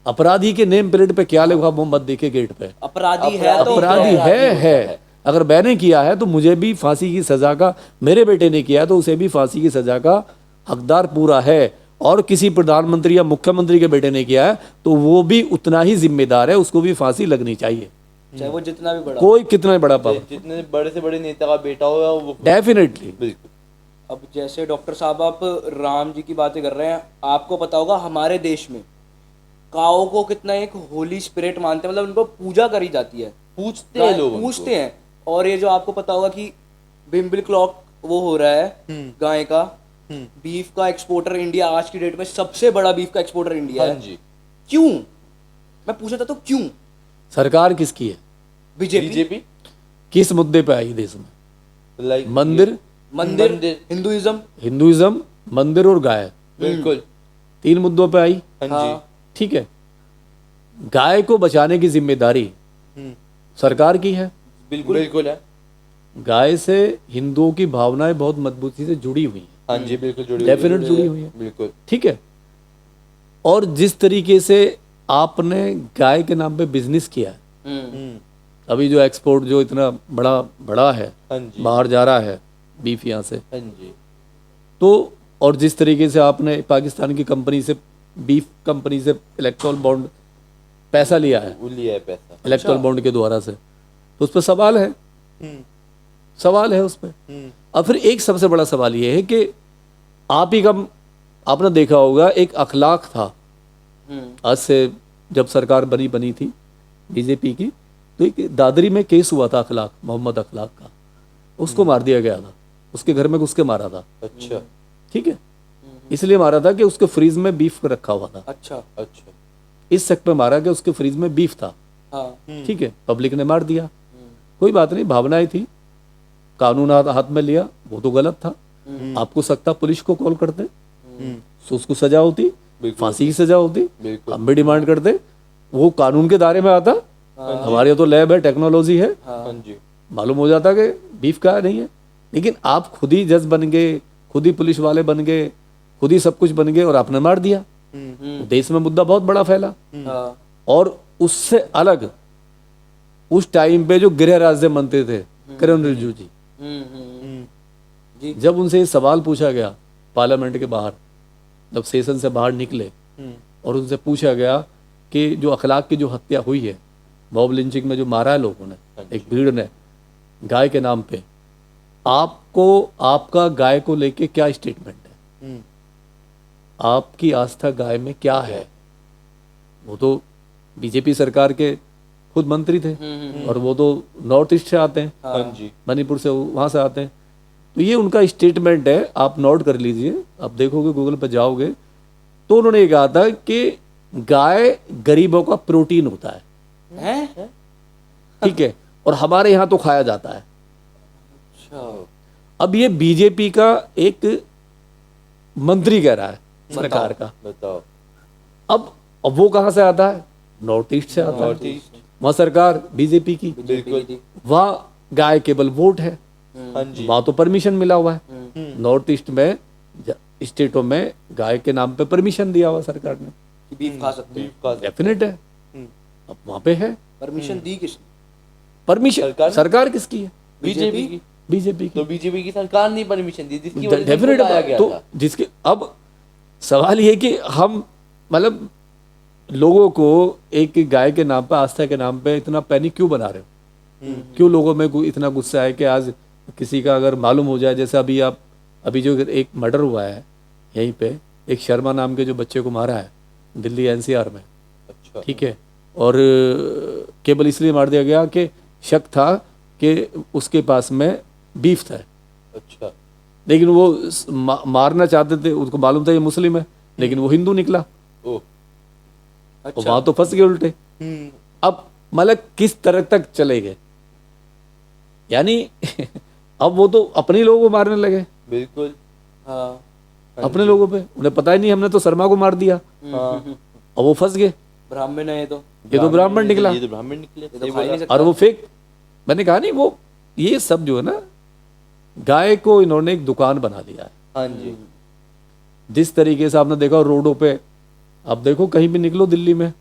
अपराधी के नेम प्लेट पे क्या लिखा वो मत देखिए गेट पे। अपराधी है तो अपराधी है। अगर मैंने किया है तो मुझे भी फांसी की सजा का, मेरे बेटे ने किया है तो उसे भी फांसी की सजा का हकदार पूरा है। और किसी प्रधानमंत्री या मुख्यमंत्री के बेटे ने किया है तो वो भी उतना ही जिम्मेदार है, उसको भी फांसी लगनी चाहिए, चाहे वो जितना भी बड़ा। कोई कितना बड़ा पावर, जितने बड़े से बड़े नेता का बेटा हो वो डेफिनेटली। बिल्कुल। अब जैसे डॉक्टर साहब आप राम जी की बातें कर रहे हैं, आपको पता होगा हमारे देश में काऊ को कितना एक होली स्पिरिट मानते हैं, मतलब उनको पूजा करी जाती है, पूछते हैं लोग, पूछते हैं। और ये जो आपको पता होगा कि बिम्बल क्लॉक वो हो रहा है गाय का, बीफ का एक्सपोर्टर इंडिया आज की डेट में सबसे बड़ा बीफ का एक्सपोर्टर इंडिया है। जी। क्यों, मैं पूछना चाहता हूँ क्यों? सरकार किसकी है? बीजेपी किस मुद्दे पे आई देश में? लाइक मंदिर, हिंदुइज्म, हिंदुइज्म, मंदिर और गाय, बिल्कुल 3 मुद्दों पे आई। हाँ जी। ठीक है, गाय को बचाने की जिम्मेदारी सरकार की है, बिल्कुल बिल्कुल है। गाय से हिंदुओं की भावनाएं बहुत मजबूती से जुड़ी हुई हैं। हाँ जी बिल्कुल जुड़ी डेफिनेट जुड़ी हुई है, बिल्कुल। ठीक है। और जिस तरीके से आपने गाय के नाम पे बिजनेस किया है, अभी जो एक्सपोर्ट जो इतना बड़ा है, हाँ जी। बाहर जा रहा है बीफ यहाँ से, हाँ जी। तो और जिस तरीके से आपने पाकिस्तान की कंपनी से, बीफ कंपनी से इलेक्ट्रल बॉन्ड पैसा लिया है, वो लिया है पैसा इलेक्ट्रल बॉन्ड के द्वारा से, तो उस पर सवाल है, सवाल है उस पर। और फिर एक सबसे बड़ा सवाल ये है कि आप ही का, आपने देखा होगा एक अखलाक था आज से, जब सरकार बनी थी बीजेपी की, तो एक दादरी में केस हुआ था अखलाक, मोहम्मद अखलाक का, उसको मार दिया गया था, उसके घर में घुस के मारा था। अच्छा। ठीक है, इसलिए मारा था कि उसके फ्रीज में बीफ रखा हुआ था। अच्छा अच्छा। इस शक पे मारा कि उसके फ्रीज में बीफ था। हाँ। ठीक है, पब्लिक ने मार दिया, कोई बात नहीं, भावनाएं थी, कानून हाथ में लिया, वो तो गलत था। आपको सकता पुलिस को कॉल करते, तो उसको सजा होती, फांसी की सजा होती, हम भी डिमांड करते, वो कानून के दायरे में आता। हमारे यहाँ तो लैब है, टेक्नोलॉजी है, मालूम हो जाता कि बीफ का नहीं है। लेकिन आप खुद ही जज बन गए, खुद ही पुलिस वाले बन गए, खुद ही सब कुछ बन गए और आपने मार दिया। देश में मुद्दा बहुत बड़ा फैला। और उससे अलग उस टाइम पे जो गृह राज्य मंत्री थे किरण रिजिजू जी, जब उनसे ये सवाल पूछा गया पार्लियामेंट के बाहर, जब सेशन से बाहर निकले और उनसे पूछा गया कि जो अखलाक की जो हत्या हुई है, मॉब लिंचिंग में जो मारा है लोगों ने, एक भीड़ ने, गाय के नाम पे, आपको, आपका गाय को लेके क्या स्टेटमेंट है? आपकी आस्था गाय में क्या है? वो तो बीजेपी सरकार के खुद मंत्री थे और वो तो नॉर्थ ईस्ट से आते हैं, मणिपुर से, वहां से आते हैं। तो ये उनका स्टेटमेंट है, आप नोट कर लीजिए, आप देखोगे गूगल पर जाओगे तो उन्होंने ये कहा था कि गाय गरीबों का प्रोटीन होता है, ठीक है, और हमारे यहाँ तो खाया जाता है। अब ये बीजेपी का एक मंत्री कह रहा है सरकार का, बताओ। अब वो कहाँ से आता है? नॉर्थ ईस्ट से आता है। वहाँ सरकार बीजेपी की, वहाँ गाय केवल वोट है, वहाँ तो परमिशन मिला हुआ है। नॉर्थ ईस्ट में स्टेटों में गाय के नाम पे परमिशन दिया हुआ सरकार ने कि बीफ खा सकते हैं, डेफिनेट है। अब वहाँ पे है परमिशन दी किसने? परमिशन सरकार किसकी है? बीजेपी की। बीजेपी की। तो बीजेपी की सरकार ने परमिशन दी, जिसकी वजह से डेफिनेट इनको लाया गया तो था। जिसके, अब सवाल ये कि हम मतलब लोगों को एक गाय के नाम पे, आस्था के नाम पे इतना पैनिक क्यों बना रहे हो? क्यों लोगों में इतना गुस्सा है कि आज किसी का अगर मालूम हो जाए, जैसे अभी जो एक मर्डर हुआ है यहीं पे, एक शर्मा नाम के जो बच्चे को मारा है दिल्ली एनसीआर में, अच्छा। ठीक है, और केवल इसलिए मार दिया गया कि शक था कि उसके पास में बीफ था। अच्छा। लेकिन वो मारना चाहते थे, उसको मालूम था ये मुस्लिम है, लेकिन वो हिंदू निकला। ओह, अच्छा। वहां तो फंस गए उल्टे। अब मतलब किस तरह तक चले गए, यानी अब वो तो अपने लोगों को मारने लगे। बिल्कुल। हाँ। अपने लोगों पे, उन्हें पता ही नहीं हमने तो शर्मा को मार दिया, और वो फंस गए। ब्राह्मण है ये तो ब्राह्मण निकला, ये तो ब्राह्मण निकले, ये तो खा ही नहीं सकता। और वो फेक, मैंने कहा नहीं, वो ये सब जो है ना, गाय को इन्होंने एक दुकान बना दिया है। हाँ जी। जिस तरीके से आपने देखा रोडों पे, आप देखो कहीं भी निकलो दिल्ली में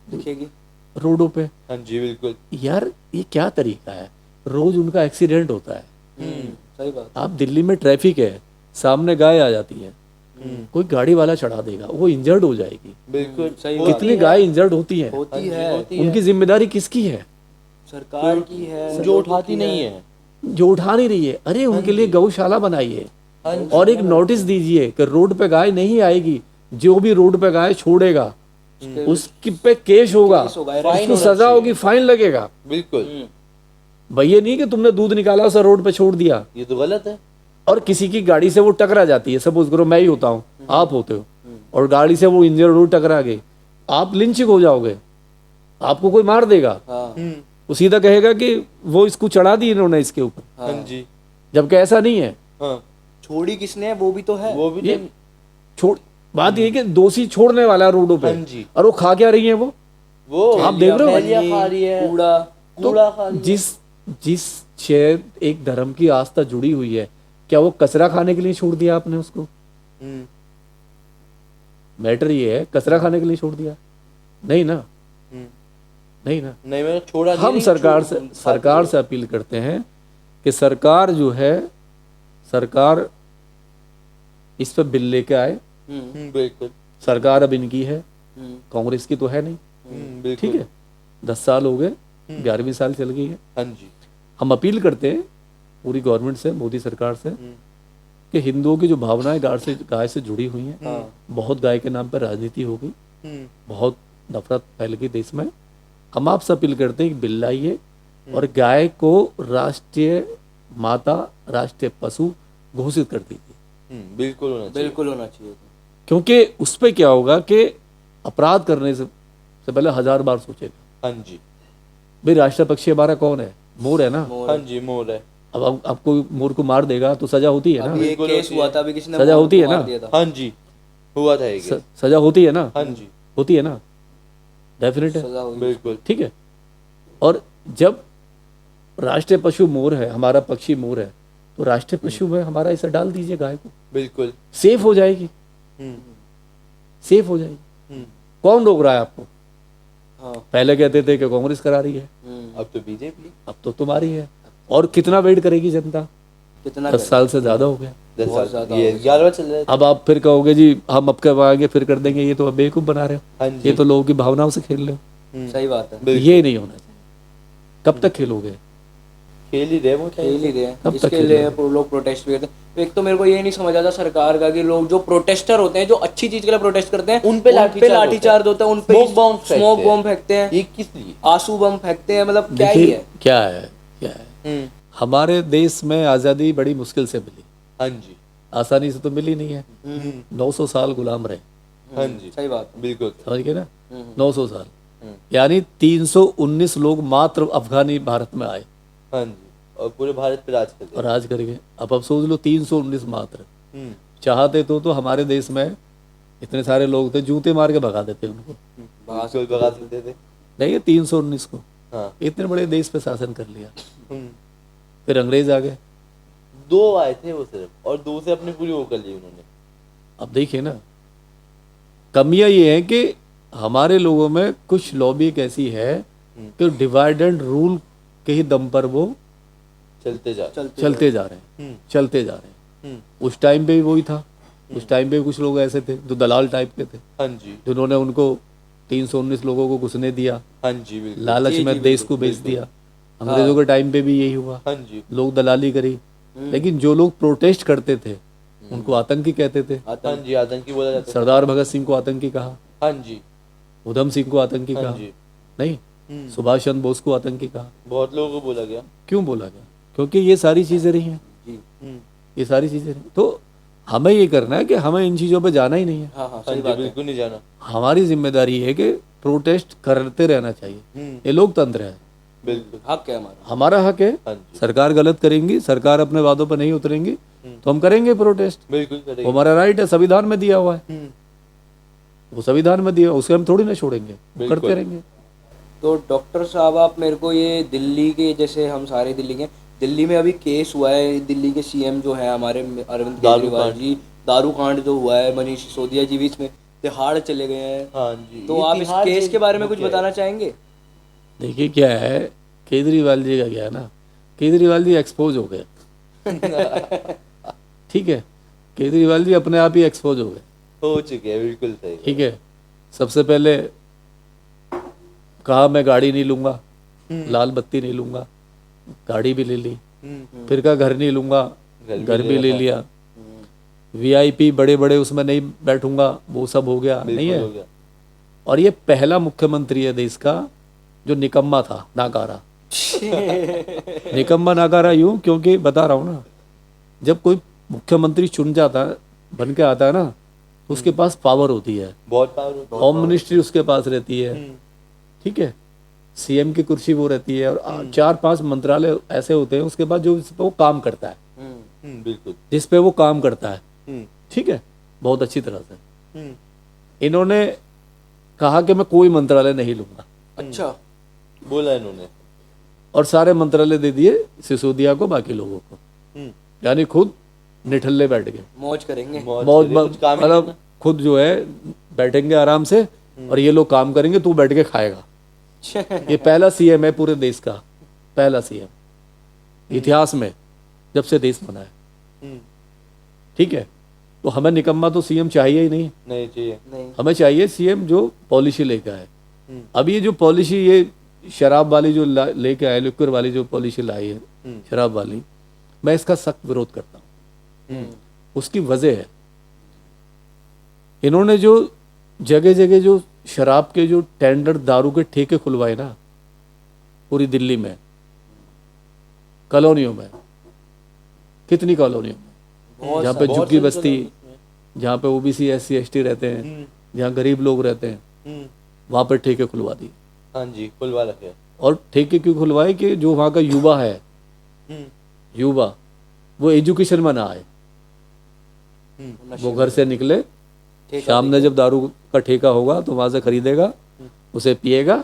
दिखेगी रोडों पे, हाँ जी बिल्कुल। यार ये क्या तरीका है? रोज उनका एक्सीडेंट होता है। सही बात। आप दिल्ली में ट्रैफिक है, सामने गाय आ जाती है, कोई गाड़ी वाला चढ़ा देगा, वो इंजर्ड हो जाएगी। बिल्कुल सही कितनी गाय इंजर्ड होती है, होती है, उनकी जिम्मेदारी किसकी है? सरकार की है, जो उठाती नहीं है। जो उठा नहीं रही है। अरे उनके लिए गौशाला बनाइए और एक नोटिस दीजिए कि रोड पे गाय नहीं आएगी, जो भी रोड पे गाय छोड़ेगा उसकी पे केस होगा, उसको सजा होगी, फाइन लगेगा। बिल्कुल। भाई ये नहीं कि तुमने दूध निकाला उसे रोड पे छोड़ दिया ये तो गलत है। और किसी की गाड़ी से वो टकरा जाती है, सपोज करो मैं ही होता हूँ, आप होते हो, और गाड़ी से वो इंजर्ड हो, टकरा गए, आप लिंचिंग हो जाओगे, आपको कोई मार देगा। वो सीधा कहेगा कि वो इसको चढ़ा दी इन्होंने इसके ऊपर। हाँ जी। जबकि ऐसा नहीं है। हाँ, छोड़ी किसने, वो भी तो है। वो भी ये तो। छोड़, बात ये है कि दोषी छोड़ने वाला है रोडों पे, हाँ जी। और वो खा क्या रही है वो आप देख रहे हो? थैलियाँ खा रही है, कूड़ा कूड़ा खा रही है। जिस शहर एक धर्म की आस्था जुड़ी हुई है, क्या वो कचरा खाने के लिए छोड़ दिया आपने उसको? मैटर ये है, कचरा खाने के लिए छोड़ दिया? नहीं ना, नहीं ना। नहीं, मैंने छोड़ा नहीं। हम सरकार से अपील करते हैं कि सरकार जो है, सरकार इस पर बिल लेके आए। बिल्कुल। सरकार अब इनकी है, कांग्रेस की तो है नहीं। बिल्कुल। ठीक है, 10 साल हो गए, 11वीं साल चल गई है। हाँ जी। हम अपील करते हैं पूरी गवर्नमेंट से, मोदी सरकार से, कि हिंदुओं की जो भावनाएं गाय से जुड़ी हुई हैं, बहुत गाय के नाम पर राजनीति हो गई, बहुत नफरत फैल गई देश में। हम आपसे अपील करते हैं कि बिल लाइए और गाय को राष्ट्रीय माता, राष्ट्रीय पशु घोषित कर दीजिए। बिल्कुल होना चाहिए। बिल्कुल होना चाहिए। क्योंकि उस पर क्या होगा कि अपराध करने से पहले 1000 बार सोचेगा। हाँ जी। भाई राष्ट्रीय पक्षी हमारा कौन है? मोर है ना। हाँ जी, मोर है। अब आपको मोर को मार देगा तो सजा होती है ना। अभी एक केस हुआ था, अभी किसी ने सजा मोर होती को है ना? मार दिया था। हाँ जी, हुआ था एक। सजा होती है ना? हाँ जी, होती है ना, डेफिनेट है। सजा हुई। बिल्कुल। ठीक है, और जब राष्ट्रीय पशु मोर है, हमारा पक्षी मोर है, तो राष्ट्रीय पशु में हमारा इसे डाल दीजिए गाय को, बिल्कुल। सेफ हो जाएगी, सेफ हो जाएगी। कौन रोक रहा है आपको? हाँ। पहले कहते थे कि कांग्रेस करा रही है, अब तो बीजेपी। अब तो तुम्हारी है। और कितना वेट करेगी जनता? कितना 10 साल से ज्यादा हो गया। 10 साल, ये 11वां चल रहा है। अब आप फिर कहोगे जी हम अब कब आएंगे, फिर कर देंगे, ये तो अब बेवकूफ बना रहे हो, हाँ जी। ये तो लोगों की भावनाओं से खेल रहे हो। सही बात है। ये नहीं होना चाहिए। कब तक खेलोगे? खेल ही रहे वो, खेल ही रहे हैं। कब तक इसके लिए लोग प्रोटेस्ट भी करते हैं। एक तो मेरे को ये नहीं समझ आता सरकार का कि लोग जो प्रोटेस्टर होते हैं, जो अच्छी चीज के लिए प्रोटेस्ट करते हैं, उन पे लाठीचार्ज होता है, उन पे स्मोक बॉम्ब फेंकते हैं, ये किस लिए? आंसू बम फेंकते हैं। मतलब क्या ही है? क्या है हमारे देश में आज़ादी बड़ी मुश्किल से मिली। हाँ जी। आसानी से तो मिली नहीं है। 900 साल गुलाम रहे। हाँ जी, सही बात है। बिल्कुल। समझ गए ना? 900 साल, यानी 319 लोग मात्र अफगानी भारत में आए हाँ जी, और पूरे भारत पे राज करते। और राज करके। अब सोच लो 319 मात्र। चाहते तो हमारे देश में इतने सारे लोग थे, जूते मार के भगा देते उनको। बिल्कुल भगा सकते थे। नहीं, 319 को हाँ। इतने बड़े देश पे शासन कर लिया। फिर अंग्रेज आ गए। 2 आए थे वो सिर्फ, और 2 से अपनी पूरी वो कर ली उन्होंने। अब देखिए ना, कमियां ये है कि हमारे लोगों में कुछ लॉबी एक ऐसी है कि डिवाइड एंड रूल के ही दम पर वो चलते जा रहे हैं। उस टाइम पे भी वही था। उस टाइम पे भी कुछ लोग ऐसे थे जो दलाल टाइप के थे, हाँ जी, जिन्होंने उनको 319 लोगों को घुसने दिया, हाँ जी, बिल्कुल। लालच में देश को बेच दिया। अंग्रेजों के टाइम पे भी यही हुआ, हाँ जी, लोग दलाली करी। लेकिन जो लोग प्रोटेस्ट करते थे उनको आतंकी कहते थे। हाँ जी, आतंकी बोला जाता है। सरदार भगत सिंह को आतंकी कहा, हाँ जी, उधम सिंह को आतंकी हाँ कहा, जी। नहीं, सुभाष चंद्र बोस को आतंकी कहा। बहुत लोगों को बोला गया। क्यों बोला गया? क्योंकि ये सारी चीजें रही हैं, ये सारी चीजें रही। तो हमें ये करना है कि हमें इन चीजों पे जाना ही नहीं है। हाँ हाँ, हाँ सही जी, बात है। बिल्कुल नहीं जाना। हमारी जिम्मेदारी है कि प्रोटेस्ट करते रहना चाहिए। ये लोकतंत्र है, बिल्कुल हक है हमारा। हमारा हक है। हाँ जी, सरकार गलत करेंगी, सरकार अपने वादों पर नहीं उतरेंगी तो हम करेंगे प्रोटेस्ट। बिल्कुल वो करेंगे। हमारा राइट है, संविधान में दिया हुआ है, वो संविधान में दिया, उसे हम थोड़ी ना छोड़ेंगे, बिल्कुल। करते रहेंगे। तो डॉक्टर साहब, आप मेरे को ये दिल्ली के, जैसे हम सारे दिल्ली के, दिल्ली में अभी केस हुआ है, दिल्ली के सीएम जो है हमारे अरविंद केजरीवाल जी, दारू कांड जो हुआ है, मनीष सिसोदिया जी बीच में तिहाड़ चले गए हैं। हाँ जी, तो ये आप इस तिहाड़ केस जेल के बारे में वो कुछ क्या है? बताना चाहेंगे? देखिए क्या है, केजरीवाल जी का क्या है ना, केजरीवाल जी एक्सपोज हो गए। ठीक है, केजरीवाल जी अपने आप ही एक्सपोज हो गए, हो चुके हैं, बिल्कुल सही। ठीक है। सबसे पहले कहा मैं गाड़ी नहीं लूंगा, लाल बत्ती नहीं लूंगा, गाड़ी भी ले ली। फिर कहा घर नहीं लूंगा, घर भी ले लिया। वीआईपी बड़े बड़े उसमें नहीं बैठूंगा, वो सब हो गया, नहीं हो है। गया। और ये पहला मुख्यमंत्री है देश का जो निकम्मा था, नाकारा। निकम्मा नाकारा यूं क्योंकि बता रहा हूँ ना, जब कोई मुख्यमंत्री चुन जाता है, बन के आता है ना, तो उसके पास पावर होती है, बहुत पावर। होम मिनिस्ट्री उसके पास रहती है, ठीक है, सीएम की कुर्सी वो रहती है, और 4-5 मंत्रालय ऐसे होते हैं उसके बाद जो इस पे वो काम करता है, बिल्कुल, जिस पे वो काम करता है, ठीक है, बहुत अच्छी तरह से। इन्होंने कहा कि मैं कोई मंत्रालय नहीं लूंगा, अच्छा, बोला इन्होंने, और सारे मंत्रालय दे दिए सिसोदिया को, बाकी लोगों को, यानी खुद निठल्ले बैठ गए, मौज करेंगे। मतलब खुद जो है बैठेंगे आराम से और ये लोग काम करेंगे, तू बैठ के खाएगा। ये पहला सीएम है पूरे देश का, पहला सीएम इतिहास में जब से देश बना है, ठीक है। तो हमें निकम्मा तो सीएम चाहिए ही नहीं, नहीं चाहिए, नहीं। हमें चाहिए सीएम जो पॉलिसी लेकर आए। अब ये जो पॉलिसी ये शराब वाली जो लेके आए, लिक्विड वाली जो पॉलिसी लाई है शराब वाली, मैं इसका सख्त विरोध करता हूँ। उसकी वजह है, इन्होंने जो जगह जगह जो शराब के जो टेंडर, दारू के ठेके खुलवाए ना पूरी दिल्ली में, कॉलोनियों में, कितनी कॉलोनियों में, जहाँ पे झुग्गी बस्ती, जहाँ पे ओबीसी एससी एसटी रहते हैं, जहाँ गरीब लोग रहते हैं, वहाँ पर ठेके खुलवा दिए। हाँ जी, खुलवा रखे। और ठेके क्यों खुलवाए कि जो वहाँ का युवा है, युवा वो एजुकेशन में ना आए, वो घर से निकले, शाम में जब दारू का ठेका होगा तो वहां से खरीदेगा, उसे पिएगा,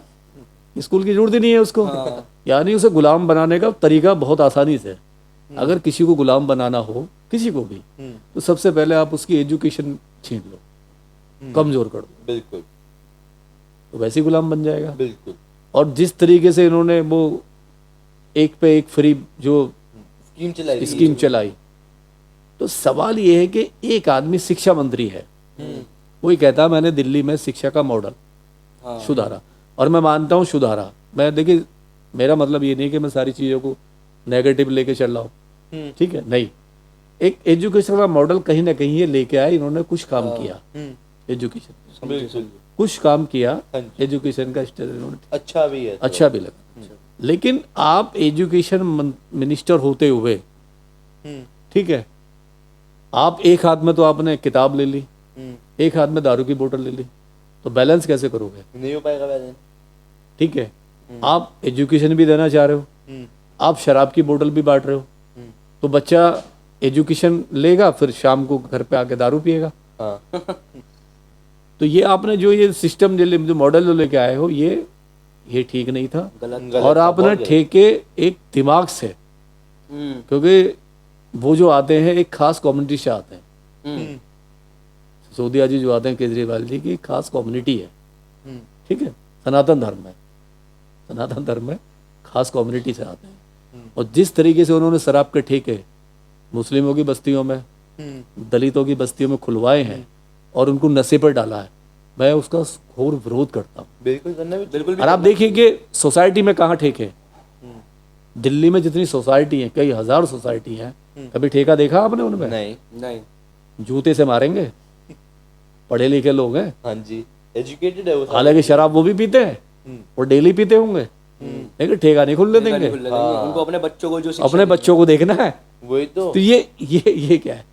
स्कूल की जरूरत ही नहीं है उसको। यानी उसे गुलाम बनाने का तरीका बहुत आसानी से, अगर किसी को गुलाम बनाना हो, किसी को भी, तो सबसे पहले आप उसकी एजुकेशन छीन लो, कमजोर कर दो, बिल्कुल, तो वैसे ही गुलाम बन जाएगा। बिल्कुल। और जिस तरीके से इन्होंने वो एक पे एक फ्री जो स्कीम चलाई, तो सवाल ये है कि एक आदमी शिक्षा मंत्री है, वही कहता मैंने दिल्ली में शिक्षा का मॉडल सुधारा, और मैं मानता हूँ सुधारा। मैं देखिए, मेरा मतलब ये नहीं कि मैं सारी चीज़ों को नेगेटिव लेके चल रहा हूँ, ठीक है, नहीं, एक एजुकेशन का मॉडल कहीं ना कहीं ये लेके आए, इन्होंने कुछ काम किया एजुकेशन, कुछ काम किया एजुकेशन का स्टेज, इन्होंने अच्छा भी है, अच्छा भी लगा। लेकिन आप एजुकेशन मिनिस्टर होते हुए, ठीक है, आप एक हाथ में तो आपने किताब ले ली, एक हाथ में दारू की बोतल ले ली, तो बैलेंस कैसे करोगे? नहीं हो पाएगा बैलेंस, ठीक है। आप एजुकेशन भी देना चाह रहे हो, आप शराब की बोतल भी बांट रहे हो, तो बच्चा एजुकेशन लेगा, फिर शाम को घर पे आके दारू पिएगा। हाँ। तो ये आपने जो ये सिस्टम जो मॉडल जो लेके आए हो, ये ठीक नहीं था, गलत। और आपने ठेके एक दिमाग से, क्योंकि वो जो आते हैं एक खास कम्युनिटी से आते हैं, सिसोदिया जी जो आते हैं केजरीवाल जी की खास कम्युनिटी है, ठीक है, सनातन धर्म है, सनातन धर्म में खास कम्युनिटी से आते हैं। और जिस तरीके से उन्होंने शराब के ठेके मुस्लिमों की बस्तियों में, दलितों की बस्तियों में खुलवाए हैं और उनको नशे पर डाला है, मैं उसका घोर विरोध करता हूँ। बिल्कुल करना भी, बिल्कुल। और आप देखिए कि सोसाइटी में कहाँ ठेके, दिल्ली में जितनी सोसाइटी है, कई हजार सोसाइटी हैं, कभी ठेका देखा आपने उनमें? नहीं। जूते से मारेंगे, पढ़े लिखे लोग हैं, हाँ जी, एजुकेटेड है वो, हालांकि शराब वो भी पीते हैं, वो डेली पीते होंगे, लेकिन ठेका नहीं खुलने देंगे। उनको अपने बच्चों को, जो अपने बच्चों को देखना है, वही तो ये क्या है,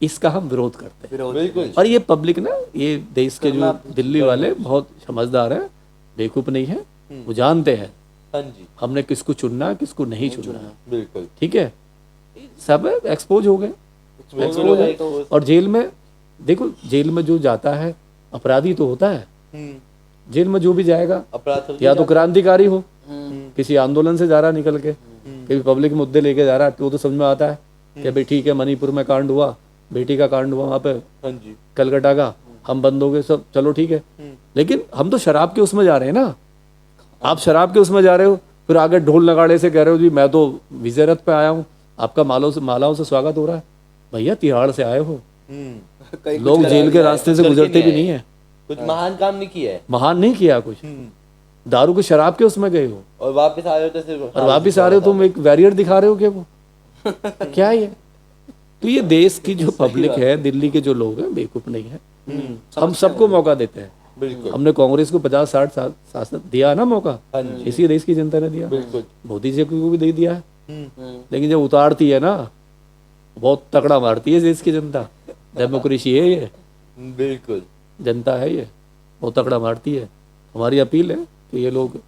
इसका हम विरोध करते हैं। बिल्कुल। और ये पब्लिक ना, ये देश के जो दिल्ली वाले बहुत समझदार हैं, बेवकूफ नहीं है, वो जानते हैं हाँ जी, हमने किसको चुनना है, किसको नहीं चुनना है, बिल्कुल, ठीक है। सब एक्सपोज हो गए, एक्सपोज है। और जेल में देखो, जेल में जो जाता है अपराधी तो होता है, जेल में जो भी जाएगा अपराध या तो क्रांतिकारी हो, किसी आंदोलन से जा रहा निकल के, कभी पब्लिक मुद्दे लेके जा रहा, तो समझ में आता है कि भाई ठीक है, मणिपुर में कांड हुआ, बेटी का कांड हुआ वहाँ पे, हाँ जी, कलकत्ता का, हम बंद हो गए सब, चलो ठीक है। लेकिन हम तो शराब के उसमें जा रहे हैं ना, आप शराब के उसमें जा रहे हो, फिर आगे ढोल नगाड़े से कह रहे हो जी मैं तो विजय रथ पे आया हूँ, आपका मालाओं से स्वागत हो रहा है। भैया तिहाड़ से आए हो, कहीं कुछ लोग करा जेल के दिया है। रास्ते से करके गुजरते नहीं भी आए। नहीं है, कुछ महान काम नहीं किया है। महान नहीं किया कुछ, दारू के शराब के उसमें गए हो और वापस आ रहे हो तो सिर्फ और वापिस आ रहे हो तुम एक वैरियर दिखा रहे हो क्या वो क्या है ये? तो ये देश की जो पब्लिक है, दिल्ली के जो लोग हैं बेवकूफ नहीं है, हम सबको मौका देते हैं। बिल्कुल। हमने कांग्रेस को 50-60 साल शासन दिया ना मौका, हाँ जी। इसी देश की जनता ने दिया, बिल्कुल। मोदी जी को भी दे दिया है, लेकिन जब उतारती है ना बहुत तगड़ा मारती है देश की जनता। डेमोक्रेसी है ये, बिल्कुल। जनता है ये, बहुत तगड़ा मारती है। हमारी अपील है कि ये लोग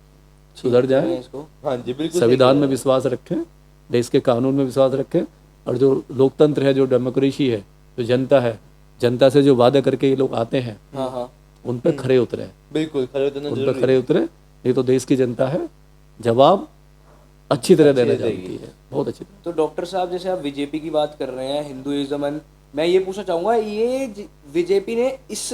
सुधर जाएं, इसको हाँ जी बिल्कुल। संविधान में विश्वास रखें, देश के कानून में विश्वास रखें, और जो लोकतंत्र है, जो डेमोक्रेसी है, जो जनता है, जनता से जो वादे करके ये लोग आते हैं हाँ हाँ उन पर खरे उतरे, बिल्कुल खड़े होते उन पर खरे उतरे। नहीं तो देश की जनता है जवाब अच्छी तरह देना देगी। जानती है, बहुत अच्छी तरह। तो डॉक्टर साहब जैसे आप बीजेपी की बात कर रहे हैं, हिंदुइज्म, मैं ये पूछना चाहूँगा, ये बीजेपी ने इस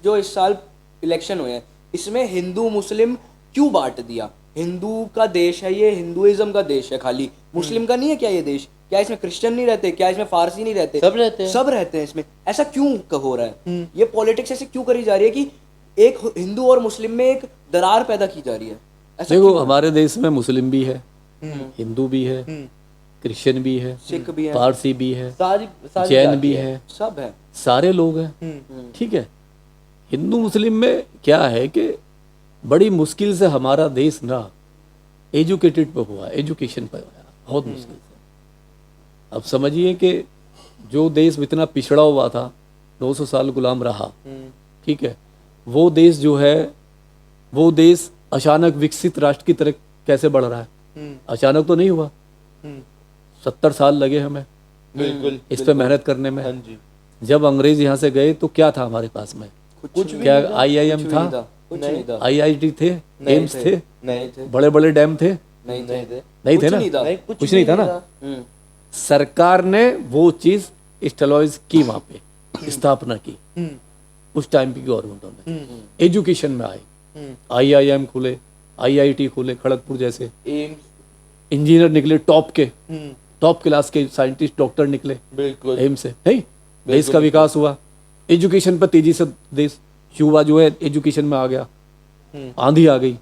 जो इस साल इलेक्शन हुए हैं इसमें हिंदू मुस्लिम क्यों बांट दिया? हिंदू का देश है ये, हिंदुइज्म का देश है खाली, मुस्लिम का नहीं है क्या ये देश? क्या इसमें क्रिश्चियन नहीं रहते? क्या इसमें फारसी नहीं रहते? सब रहते हैं। सब रहते हैं इसमें। ऐसा क्यों हो रहा है? ये पॉलिटिक्स ऐसे क्यों करी जा रही है कि एक हिंदू और मुस्लिम में एक दरार पैदा की जा रही है? ऐसा देखो क्यों? हमारे देश में मुस्लिम भी है, हिंदू भी है, क्रिश्चियन भी है, सिख भी है, पारसी भी है, सारी जैन जाति भी है, सब है। सारे लोग हैं, ठीक है। हिंदू मुस्लिम में क्या है कि बड़ी मुश्किल से हमारा देश ना एजुकेटेड पे हुआ, एजुकेशन पे हुआ, बहुत मुश्किल से। अब समझिए कि जो देश इतना पिछड़ा हुआ था, 900 साल गुलाम रहा, ठीक है, वो देश जो है, वो देश अचानक विकसित राष्ट्र की तरफ कैसे बढ़ रहा है? अचानक तो नहीं हुआ, 70 साल लगे हमें बिल्कुल। इस पे मेहनत करने में। हाँ जी। जब अंग्रेज यहाँ से गए तो क्या था हमारे पास में? कुछ भी क्या नहीं था, IIM कुछ भी था, नहीं था, कुछ नहीं था, IIT थे, एम्स थे, नहीं थे। बड़े बड़े डैम थे, नहीं थे, नहीं थे कुछ ना, नहीं था। नहीं, कुछ नहीं था ना। हम्म, सरकार ने वो चीज स्टेबलाइज की, वहां पे स्थापना की उस टाइम की गवर्नमेंटों ने। एजुकेशन में आए, IIM खुले, IIT खुले, खड़गपुर जैसे, एम्स। इंजीनियर निकले टॉप के, टॉप क्लास के साइंटिस्ट, डॉक्टर निकले बिल्कुल। एम्स से, नहीं, देश का विकास हुआ। एजुकेशन पर तेजी से देश, युवा जो है एजुकेशन में आ गया, आंधी आ गई,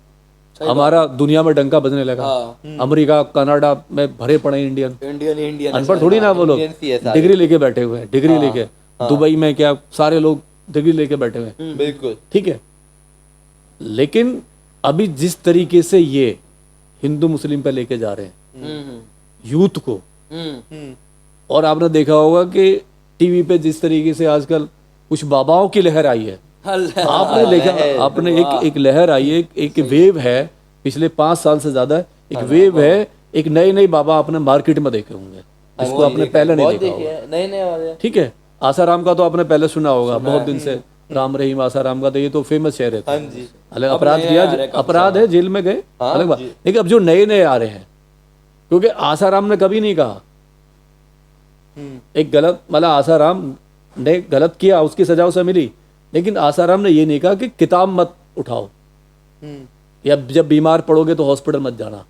हमारा दुनिया में डंका बजने लगा। हाँ। अमेरिका कनाडा में भरे पड़े इंडियन, इंडियन अनपढ़ थोड़ी ना वो लोग, इंडियन सी है सारे। डिग्री लेके बैठे हुए हैं, डिग्री लेके। दुबई में क्या सारे लोग डिग्री लेके बैठे हुए हैं, बिल्कुल। ठीक है। लेकिन अभी जिस तरीके से ये हिंदू मुस्लिम पे लेके जा रहे हैं यूथ को, और आपने देखा होगा कि टीवी पे जिस तरीके से आजकल कुछ बाबाओं की लहर आई है, आपने देखा, आपने एक लहर आई है, एक वेव है पिछले 5 साल से ज्यादा, एक वेव है, एक नए नए बाबा आपने मार्केट में देखे होंगे, इसको आपने पहले नहीं देखा होगा, नए नए वाले। ठीक है। आसाराम का तो आपने पहले सुना होगा, बहुत दिन से, राम रहीम आसाराम का, तो ये तो फेमस शहर है। हाँ जी। अलग अपराध किया, अपराध है, जेल में गए, अलग बात। लेकिन अब जो नए नए आ रहे हैं, क्योंकि आसाराम ने कभी नहीं कहा, एक गलत, मतलब आसाराम ने गलत किया, उसकी सजा उसे मिली, लेकिन आसाराम ने ये नहीं कहा कि किताब मत उठाओ, या जब बीमार पड़ोगे तो हॉस्पिटल मत जाना।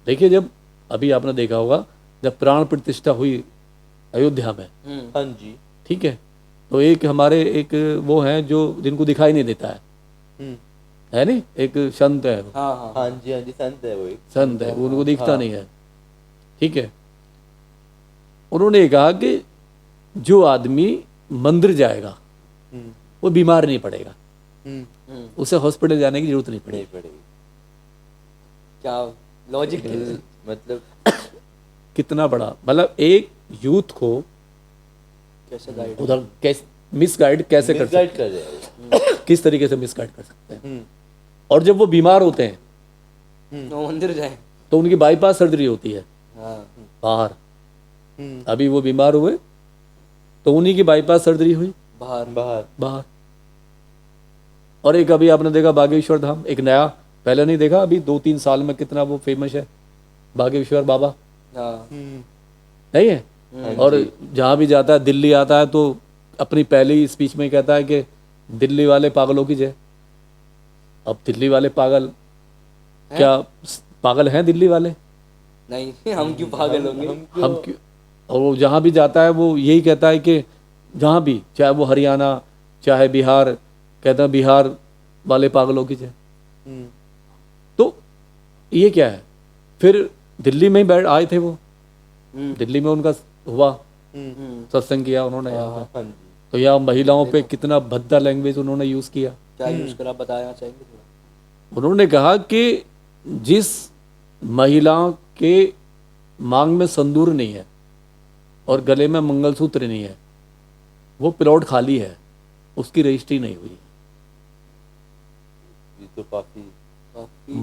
देखिए, जब अभी आपने देखा होगा, जब प्राण प्रतिष्ठा हुई अयोध्या में, हाँ जी, ठीक है, तो एक हमारे एक वो हैं जो जिनको दिखाई नहीं देता है नहीं, एक संत है, हाँ जी, संत है वो, एक संत है, वो उनको दिखता नहीं है, ठीक है। उन्होंने कहा कि जो आदमी मंदिर जाएगा वो बीमार नहीं पड़ेगा, उसे हॉस्पिटल जाने की जरूरत नहीं पड़ेगी। क्या लॉजिक मतलब कितना बड़ा, मतलब एक यूथ को कैसे गाइड उधर मिसगाइड कैसे कर सकते कर रहे हैं, हैं, किस तरीके से मिसगाइड कर सकते हैं। और जब वो बीमार होते हैं वो मंदिर जाए तो उनकी बाईपास सर्जरी होती है बाहर। अभी वो बीमार हुए तो उन्हीं की बाईपास सर्जरी हुई बाहर। और एक अभी आपने देखा बागेश्वर धाम, एक नया, पहले नहीं देखा, अभी 2-3 साल में कितना वो फेमस है, बागेश्वर बाबा, नहीं है। और जहाँ भी जाता है, दिल्ली आता है तो अपनी पहली स्पीच में कहता है कि दिल्ली वाले पागलों की जय। अब दिल्ली वाले पागल क्या पागल हैं दिल्ली वाले? नहीं, हम क्यों पागल होंगे, हम क्यों? और वो जहाँ भी जाता है वो यही कहता है कि जहाँ भी, चाहे वो हरियाणा चाहे बिहार, कहते हैं बिहार वाले पागलों की जय। तो ये क्या है, फिर दिल्ली में ही बैठ आए थे वो, दिल्ली में उनका हुआ सत्संग किया उन्होंने यहाँ पे। तो यहाँ महिलाओं पे कितना भद्दा लैंग्वेज उन्होंने यूज़ किया। क्या यूज करा बताना चाहेंगे थोड़ा? उन्होंने कहा कि जिस महिला के मांग में संदूर नहीं है और गले में मंगलसूत्र नहीं है, वो प्लॉट खाली है, उसकी रजिस्ट्री नहीं हुई। ये तो काफी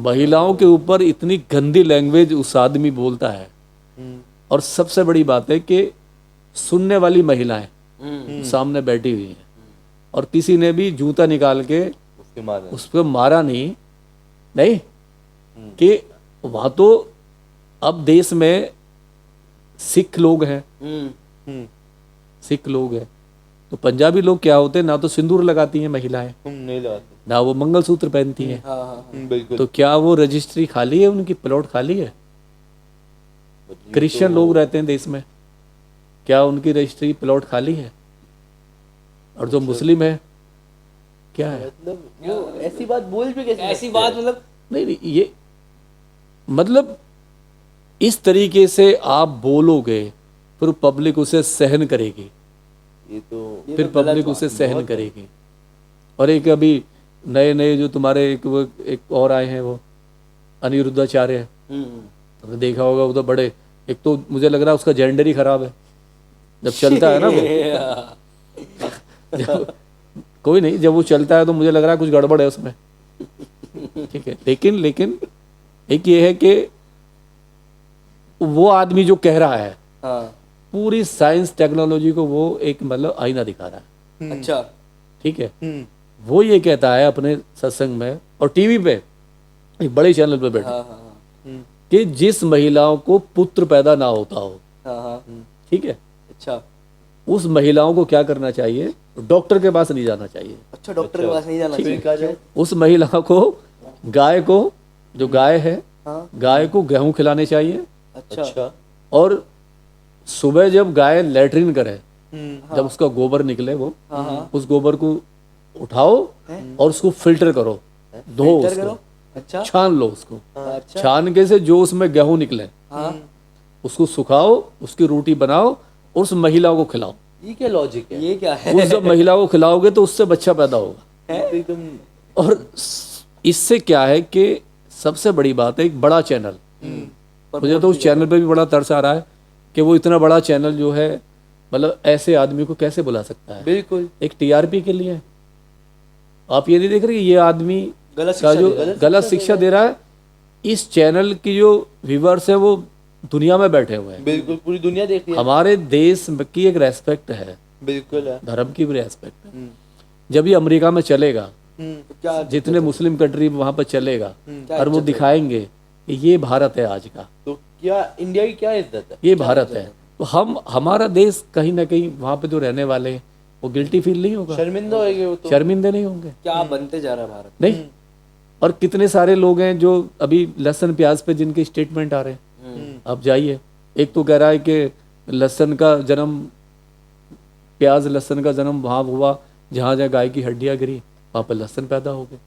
महिलाओं के ऊपर इतनी गंदी लैंग्वेज उस आदमी बोलता है। और सबसे बड़ी बात है कि सुनने वाली महिलाएं सामने बैठी हुई हैं और किसी ने भी जूता निकाल के उसको मारा नहीं कि वहां तो अब देश में सिख लोग हैं, सिख लोग हैं, तो पंजाबी लोग क्या होते हैं, ना तो सिंदूर लगाती हैं महिलाएं, नहीं लगाते, ना वो मंगलसूत्र पहनती हैं। बिल्कुल। तो क्या वो रजिस्ट्री खाली है, उनकी प्लॉट खाली है? क्रिश्चियन लोग रहते हैं देश में, क्या उनकी रजिस्ट्री प्लॉट खाली है? और जो मुस्लिम है क्या है? मतलब वो ऐसी बात बोल भी कैसे ऐसी बात मतलब नहीं, ये मतलब इस तरीके से आप बोलोगे फिर पब्लिक उसे सहन करेगी, ये तो फिर पब्लिक उसे सहन करेगी। और एक अभी नए नए जो तुम्हारे एक और आए हैं, वो अनिरुद्धाचार्य, तुमने देखा होगा, वो तो बड़े, एक तो मुझे लग रहा है उसका जेंडर ही खराब है, जब चलता है ना वो कोई नहीं, जब वो चलता है तो मुझे लग रहा है कुछ गड़बड़ है उसमें, ठीक है। लेकिन एक ये है कि वो आदमी जो कह रहा है पूरी साइंस टेक्नोलॉजी को वो एक मतलब आईना दिखा रहा है। अच्छा, ठीक है। वो ये कहता है अपने सत्संग में और टीवी पे, एक बड़े चैनल पे बैठे, कि जिस महिलाओं को पुत्र पैदा ना होता हो, ठीक है, अच्छा, उस महिलाओं को क्या करना चाहिए? डॉक्टर के पास नहीं जाना चाहिए। अच्छा, डॉक्टर के पास नहीं जाना चाहिए। उस महिला को, गाय को, जो गाय है, गाय को गेहूं खिलाने चाहिए। अच्छा। और सुबह जब गाय लैट्रिन करे, जब उसका गोबर निकले, वो उस गोबर को उठाओ और उसको फिल्टर करो, धो उसको, अच्छा, छान लो उसको, अच्छा, छान के से जो उसमें गेहूं निकले उसको सुखाओ, उसकी रोटी बनाओ और उस महिला को खिलाओ। ये क्या लॉजिक है? ये क्या है? उस जब महिला को खिलाओगे तो उससे बच्चा पैदा होगा। एकदम। और इससे क्या है कि सबसे बड़ी बात है, एक बड़ा चैनल, मुझे तो उस चैनल पे भी बड़ा तरस आ रहा है कि वो इतना बड़ा चैनल जो है, मतलब ऐसे आदमी को कैसे बुला सकता है? बिल्कुल। एक टीआरपी के लिए। आप ये नहीं देख रहे ये आदमी गलत शिक्षा दे रहा है। इस चैनल की जो व्यूअर्स है वो दुनिया में बैठे हुए हैं, बिल्कुल, पूरी दुनिया देख रही है। हमारे देश की एक रेस्पेक्ट है, बिल्कुल है, धर्म की भी रेस्पेक्ट है। जब ये अमेरिका में चलेगा, जितने मुस्लिम कंट्री वहां पर चलेगा, और वो दिखाएंगे कि ये भारत है आज का, तो क्या इंडिया की क्या इज्जत है? ये भारत है। तो हमारा देश कहीं ना कहीं वहां पे जो रहने वाले हैं वो गिल्टी फील नहीं होगा, शर्मिंदा होंगे वो तो। शर्मिंदे नहीं होंगे। क्या बनते जा रहा है भारत? नहीं। और कितने सारे लोग हैं जो अभी लहसुन प्याज पे जिनके स्टेटमेंट आ रहे हैं, आप जाइए, एक तो कह रहा है कि लहसुन का जन्म, प्याज लहसुन का जन्म वहां हुआ जहां जहां गाय की हड्डियां गिरी, वहां पर लहसुन पैदा हो गए।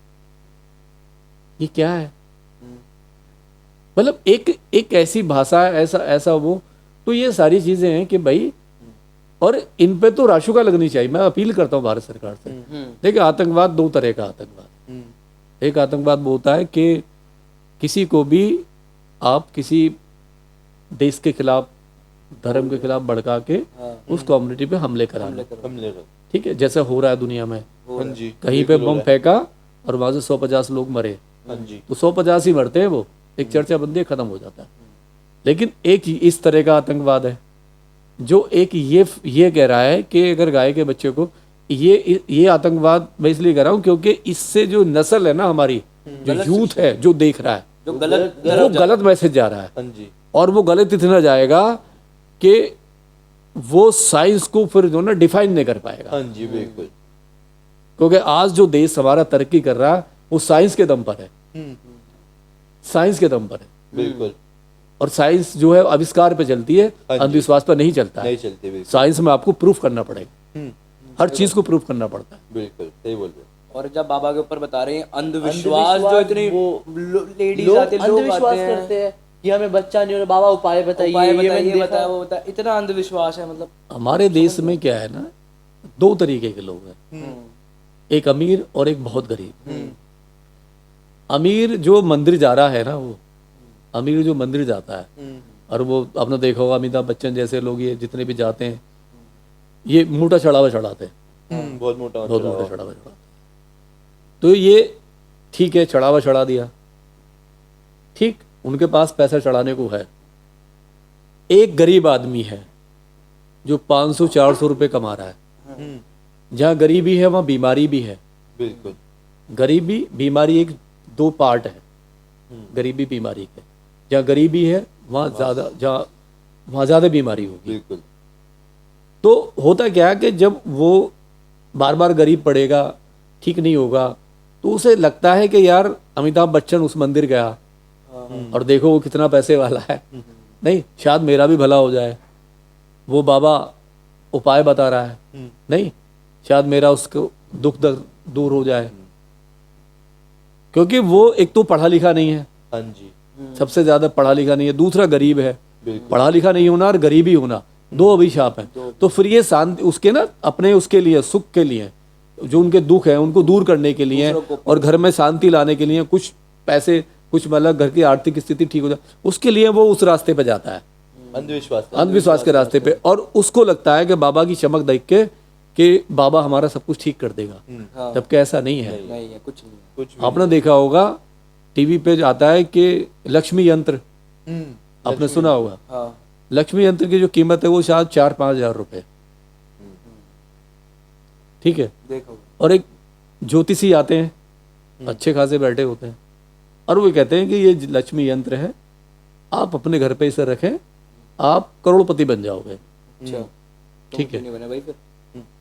ये क्या है? मतलब एक ऐसी भाषा, ऐसा वो, तो ये सारी चीजें हैं कि भाई, और इन पे तो राशुका लगनी चाहिए। मैं अपील करता हूँ भारत सरकार से। देखिए, आतंकवाद दो तरह का आतंकवाद, एक आतंकवाद वो होता है कि किसी को भी आप किसी देश के खिलाफ, धर्म के खिलाफ भड़का के उस कम्युनिटी पे हमले कराना, ठीक है, जैसे हो रहा है दुनिया में। कहीं पे बम फेंका और वहां से 150 लोग मरे, तो 150 ही मरते हैं, वो एक चर्चा बंदी, खत्म हो जाता है। लेकिन एक इस तरह का आतंकवाद है जो एक ये कह रहा है कि अगर गाय के बच्चे को, ये आतंकवाद मैं इसलिए कह रहा हूँ क्योंकि इससे जो नस्ल है ना हमारी, जो यूथ है जो देख रहा है, वो गलत मैसेज जा रहा है। और वो गलत इतना जाएगा कि वो साइंस को फिर जो ना डिफाइन नहीं कर पाएगा। बिल्कुल। क्योंकि आज जो देश हमारा तरक्की कर रहा है वो साइंस के दम पर है, साइंस के दम पर है। बिल्कुल। और साइंस जो है आविष्कार पे चलती है, अंधविश्वास पर नहीं चलता है। नहीं चलती। साइंस में आपको प्रूफ करना पड़ेगा। हर चीज़ को प्रूफ करना पड़ता है। बिल्कुल सही बोल रहे हो। और जब बाबा के ऊपर बता रहे हैं अंधविश्वास, जो इतनी लेडीज लोग आते, लोग अंधविश्वास आते हैं, करते हैं कि हमें बच्चा नहीं हो रहा, बाबा उपाय बताइए, उपाय ये मैंने बताइए, देखा। बताया वो बताया, इतना अंधविश्वास है मतलब। हमारे देश में क्या है ना, दो तरीके के लोग हैं, एक अमीर और एक बहुत गरीब। अमीर जो मंदिर जा रहा है ना, वो अमीर जो मंदिर जाता है, और वो आपने देखा होगा अमिताभ बच्चन जैसे लोग, ये जितने भी जाते हैं, ये मोटा चढ़ावा चढ़ाते हैं, बहुत मोटा बहुत मोटा चढ़ावा चढ़ाते हैं। तो ये ठीक है, चढ़ावा चढ़ा दिया, ठीक, उनके पास पैसा चढ़ाने को है। एक गरीब आदमी है जो 500-400 रुपये कमा रहा है। जहाँ गरीबी है वहाँ बीमारी भी है। बिल्कुल, गरीबी बीमारी एक दो पार्ट है गरीबी बीमारी के। जहाँ गरीबी है वहाँ ज़्यादा बीमारी होगी। बिल्कुल। तो होता क्या है कि जब वो बार बार गरीब पड़ेगा, ठीक नहीं होगा, तो उसे लगता है कि यार अमिताभ बच्चन उस मंदिर गया और देखो वो कितना पैसे वाला है, नहीं शायद मेरा भी भला हो जाए। वो बाबा उपाय बता रहा है, नहीं शायद मेरा उसको दुख दर्द दूर हो जाए। क्योंकि वो एक तो पढ़ा लिखा नहीं है, हाँ जी, सबसे ज्यादा पढ़ा लिखा नहीं है, दूसरा गरीब है। पढ़ा लिखा नहीं होना और गरीबी होना दो अभिशाप हैं। तो फिर ये शांति उसके ना अपने उसके लिए, सुख के लिए, जो उनके दुख है उनको दूर करने के लिए और घर में शांति लाने के लिए, कुछ पैसे, कुछ मतलब घर की आर्थिक स्थिति ठीक हो जाए, उसके लिए वो उस रास्ते पे जाता है, अंधविश्वास के रास्ते पे। और उसको लगता है कि बाबा की चमक देख के कि बाबा हमारा सब कुछ ठीक कर देगा, जबकि ऐसा नहीं है। नहीं है, कुछ नहीं है। आपने देखा होगा टीवी पे आता है कि लक्ष्मी यंत्र, आपने सुना होगा। हाँ, लक्ष्मी यंत्र की जो कीमत है वो शायद 4-5 हज़ार रुपए, ठीक है। देखो, और एक ज्योतिषी आते हैं, अच्छे खासे बैठे होते हैं, और वो कहते हैं कि ये लक्ष्मी यंत्र है, आप अपने घर पे इसे रखें, आप करोड़पति बन जाओगे। अच्छा, ठीक है। नहीं बने भाई फिर।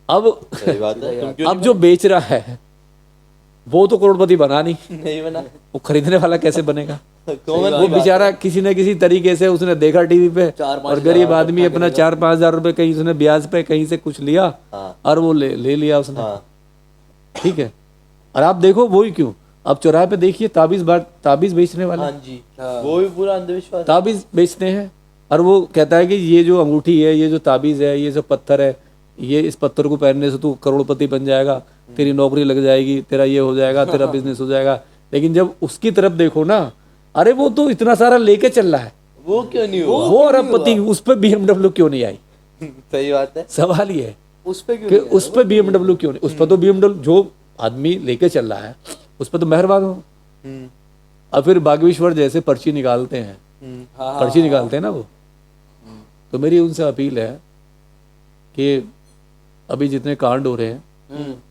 अब सही बात है, तुम क्यों अब जो बेच रहा है वो तो करोड़पति बना नहीं बना? वो खरीदने वाला कैसे बनेगा? कॉमन वो बेचारा किसी न किसी तरीके से उसने देखा टीवी पे, 4-5 और गरीब आदमी अपना 4-5 हज़ार रुपए कहीं उसने ब्याज पे कहीं से कुछ लिया, और वो ले लिया उसने। ठीक है। और आप देखो वो ही क्यों, अब चौराहे पे देखिए ताबीज बेचने वाले, हाँ जी, वो भी पूरा अंधविश्वास। ताबीज बेचते हैं, और वो कहता है कि ये जो अंगूठी है, ये जो ताबीज है, ये जो पत्थर है, ये इस पत्थर को पहनने से तू करोड़पति बन जाएगा, तेरी नौकरी लग जाएगी, तेरा ये हो जाएगा, तेरा बिजनेस हो जाएगा। लेकिन जब उसकी तरफ देखो ना, अरे वो तो इतना सारा लेके चल रहा है, वो क्यों नहीं हुआ? वो अरबपति, उस पर BMW क्यों नहीं आई? सही बात है। सवाल ये है उस पे क्यों कि नहीं है? उस पर BMW क्यों नहीं? उस पर तो BMW जो आदमी लेके चल रहा है उस पर तो मेहरबान हो। और फिर बागेश्वर जैसे पर्ची निकालते हैं, हाँ, पर्ची निकालते हैं ना वो, तो मेरी उनसे अपील है कि अभी जितने कांड हो रहे हैं,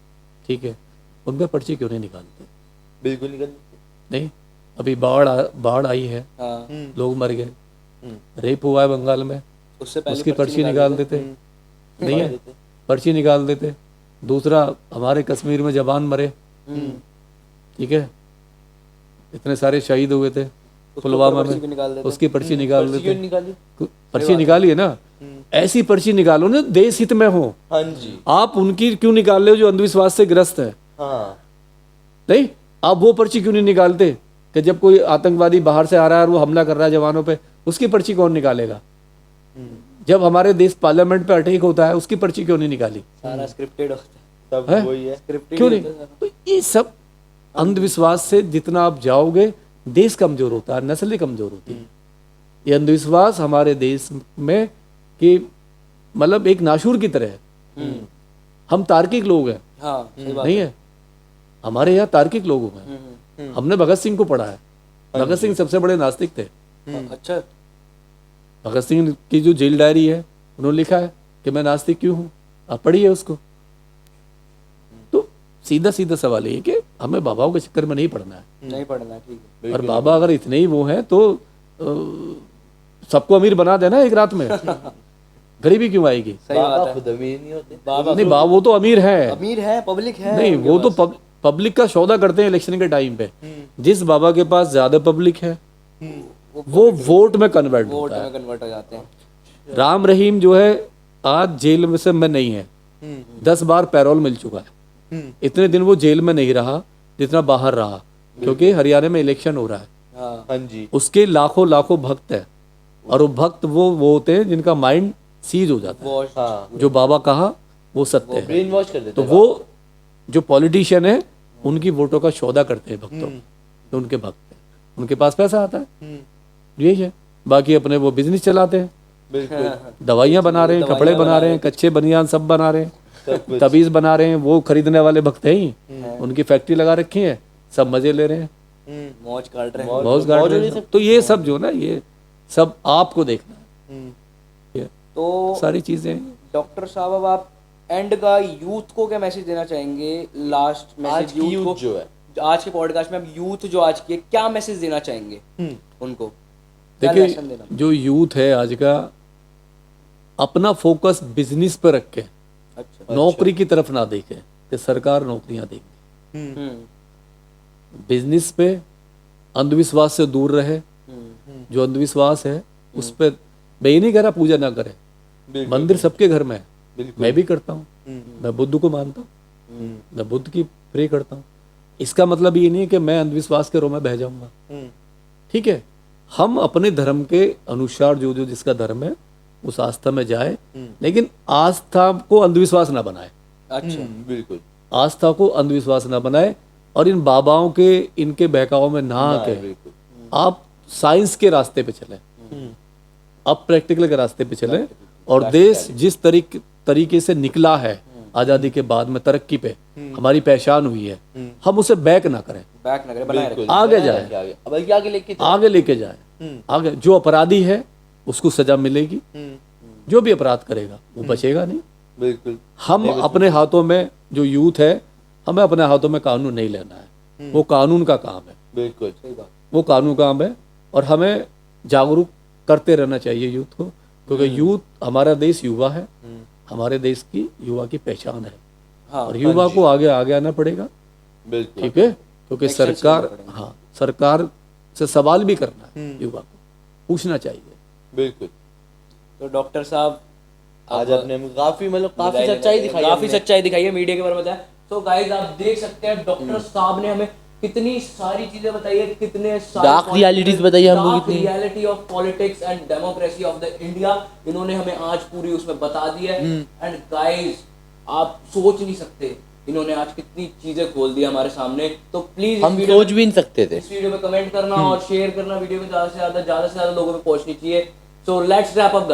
ठीक है, उन पर पर्ची क्यों नहीं निकालते? बिल्कुल निकल नहीं, अभी बाढ़ आई है, हाँ, लोग मर गए, रेप हुआ है बंगाल में, उससे पहले उसकी पर्ची निकाल देते, नहीं है, पर्ची निकाल देते। दूसरा, हमारे कश्मीर में जवान मरे, ठीक है, इतने सारे शहीद हुए थे पुलवामा में, उसकी पर्ची निकाल देते। पर्ची निकाली है ना, ऐसी पर्ची निकालो ना देश हित में हो। हाँ जी, आप उनकी क्यों निकाल रहे हो जो अंधविश्वास से ग्रस्त है? हाँ, नहीं, आप वो पर्ची क्यों नहीं निकालते कि जब कोई आतंकवादी बाहर से आ रहा है और वो हमला कर रहा है जवानों पे, उसकी पर्ची कौन निकालेगा? जब हमारे देश पार्लियामेंट पे अटैक होता है, उसकी पर्ची क्यों नहीं निकाली? सारा स्क्रिप्टेड होता है, सब वही है। स्क्रिप्टेड क्यों नहीं? तो ये सब अंधविश्वास से जितना आप जाओगे, देश कमजोर होता है, नस्लें कमजोर होती है। ये अंधविश्वास हमारे देश में कि मतलब एक नाशूर की तरह है। हम तार्किक लोग हैं, हाँ, सही बात नहीं है, हमारे यहाँ तार्किक लोग हैं। हमने भगत सिंह को पढ़ा है, भगत सिंह सबसे बड़े नास्तिक थे। अच्छा, भगत सिंह की जो जेल डायरी है, उन्होंने लिखा है कि मैं नास्तिक क्यों हूँ, आप पढ़िए उसको। तो सीधा सीधा सवाल ये कि हमें बाबाओं के चक्कर में नहीं पड़ना है, नहीं पढ़ना, ठीक है। और बाबा अगर इतने ही वो हैं तो सबको अमीर बना देना एक रात में, गरीबी क्यों आएगी? सही बात है। खुद अमीर नहीं होते। नहीं, बाबा वो तो अमीर है, अमीर है, पब्लिक है, नहीं वो तो पब्लिक का सौदा करते हैं इलेक्शन के टाइम पे। जिस बाबा के पास ज्यादा पब्लिक है वो वोट में कन्वर्ट होता है। कन्वर्ट हो जाते हैं। राम रहीम जो है आज जेल में से में नहीं है, 10 बार पैरोल मिल चुका है। इतने दिन वो जेल में नहीं रहा जितना बाहर रहा, क्योंकि हरियाणा में इलेक्शन हो रहा है। हाँ जी। उसके लाखों लाखों भक्त है, और वो भक्त वो होते हैं जिनका माइंड सीज हो जाता है। हाँ, जो बाबा कहा वो सत्य है। ब्रेन वॉश कर देते तो हैं। वो जो पॉलिटिशियन है उनकी वोटों का सौदा करते हैं भक्तों, तो उनके भक्त हैं, उनके पास पैसा आता है, यही है। बाकी अपने वो बिजनेस चलाते हैं, बिल्कुल। दवाइयाँ बना रहे हैं, कपड़े बना रहे हैं, कच्चे बनियान सब बना रहे हैं, तबीज बना रहे हैं। वो खरीदने वाले भक्त हैं ही, उनकी फैक्ट्री लगा रखी है, सब मजे ले रहे हैं, मौज काट रहे हैं। मौज काट रहे हैं। तो ये सब जो ना, ये सब आपको देखना है, ये तो सारी चीजें। डॉक्टर साहब, अब आप एंड का यूथ को क्या मैसेज देना चाहेंगे? लास्ट आज मैसेज की यूथ को, यूथ जो है, आज के पॉडकास्ट में आप यूथ जो आज की है, क्या मैसेज देना चाहेंगे उनको? क्या lesson देखिए, देना? जो यूथ है आज का, अपना फोकस बिजनेस पर रखे, अच्छा। नौकरी की तरफ ना देखे कि सरकार नौकरियां देगी। बिजनेस पे अंधविश्वास से दूर रहे। जो अंधविश्वास है उस पर, मैं ये नहीं कह रहा पूजा ना करे, मंदिर सबके घर में है, मैं भी करता हूँ, मैं बुद्ध को मानता हूँ, मैं बुद्ध की प्रे करता हूँ। इसका मतलब ये नहीं कि मैं अंधविश्वास के रो में बह जाऊंगा, ठीक है। हम अपने धर्म के अनुसार जो जो जिसका धर्म है उस आस्था में जाए, लेकिन आस्था को अंधविश्वास ना बनाए। अच्छा, बिल्कुल। आस्था को अंधविश्वास ना बनाए, और इन बाबाओं के इनके बहकावों में ना आके बिल्कुल। आप साइंस के रास्ते पे चलें, आप प्रैक्टिकल के रास्ते पे चलें। और देश जिस तरीके से निकला है आज़ादी के बाद में, तरक्की पे हमारी पहचान हुई है, हम उसे बैक ना करें, बैक ना करें, बनाए रखें। आगे जाए, आगे लेके आगे लेके जाए। आगे जो अपराधी है उसको सजा मिलेगी, जो भी अपराध करेगा वो बचेगा नहीं। बिल्कुल। हम अपने हाथों में, जो यूथ है, हमें अपने हाथों में कानून नहीं लेना है, वो कानून का काम है, बिल्कुल सही बात। वो कानून का काम है। और हमें जागरूक करते रहना चाहिए यूथ को, क्योंकि यूथ, हमारा देश युवा है, हमारे देश की युवा की पहचान है। हाँ, और युवा को आगे आगे आना पड़ेगा, बिल्कुल। ठीक है, क्योंकि सरकार, हाँ, सरकार से सवाल भी करना है, युवा को पूछना चाहिए। बिल्कुल। तो डॉक्टर साहब, आज आपने काफी काफी सच्चाई दिखाई, काफी सच्चाई दिखाई है, मीडिया के बारे में बताया। तो गाइस, आप देख सकते हैं डॉक्टर साहब ने हमें कितनी सारी चीजें बताई है, कितने डार्क रियलिटीज बताई है हमको, कितनी reality of politics and democracy of the India, इन्होंने हमें आज पूरी उसमें बता दी है। एंड गाइस, आप सोच नहीं सकते, इन्होंने आज कितनी चीजें खोल दी हमारे सामने। तो प्लीज, हम सोच भी नहीं सकते थे। इस वीडियो पे कमेंट करना और शेयर करना, वीडियो को ज्यादा से ज्यादा लोगों में पहुंचनी चाहिए। So let's wrap up guys.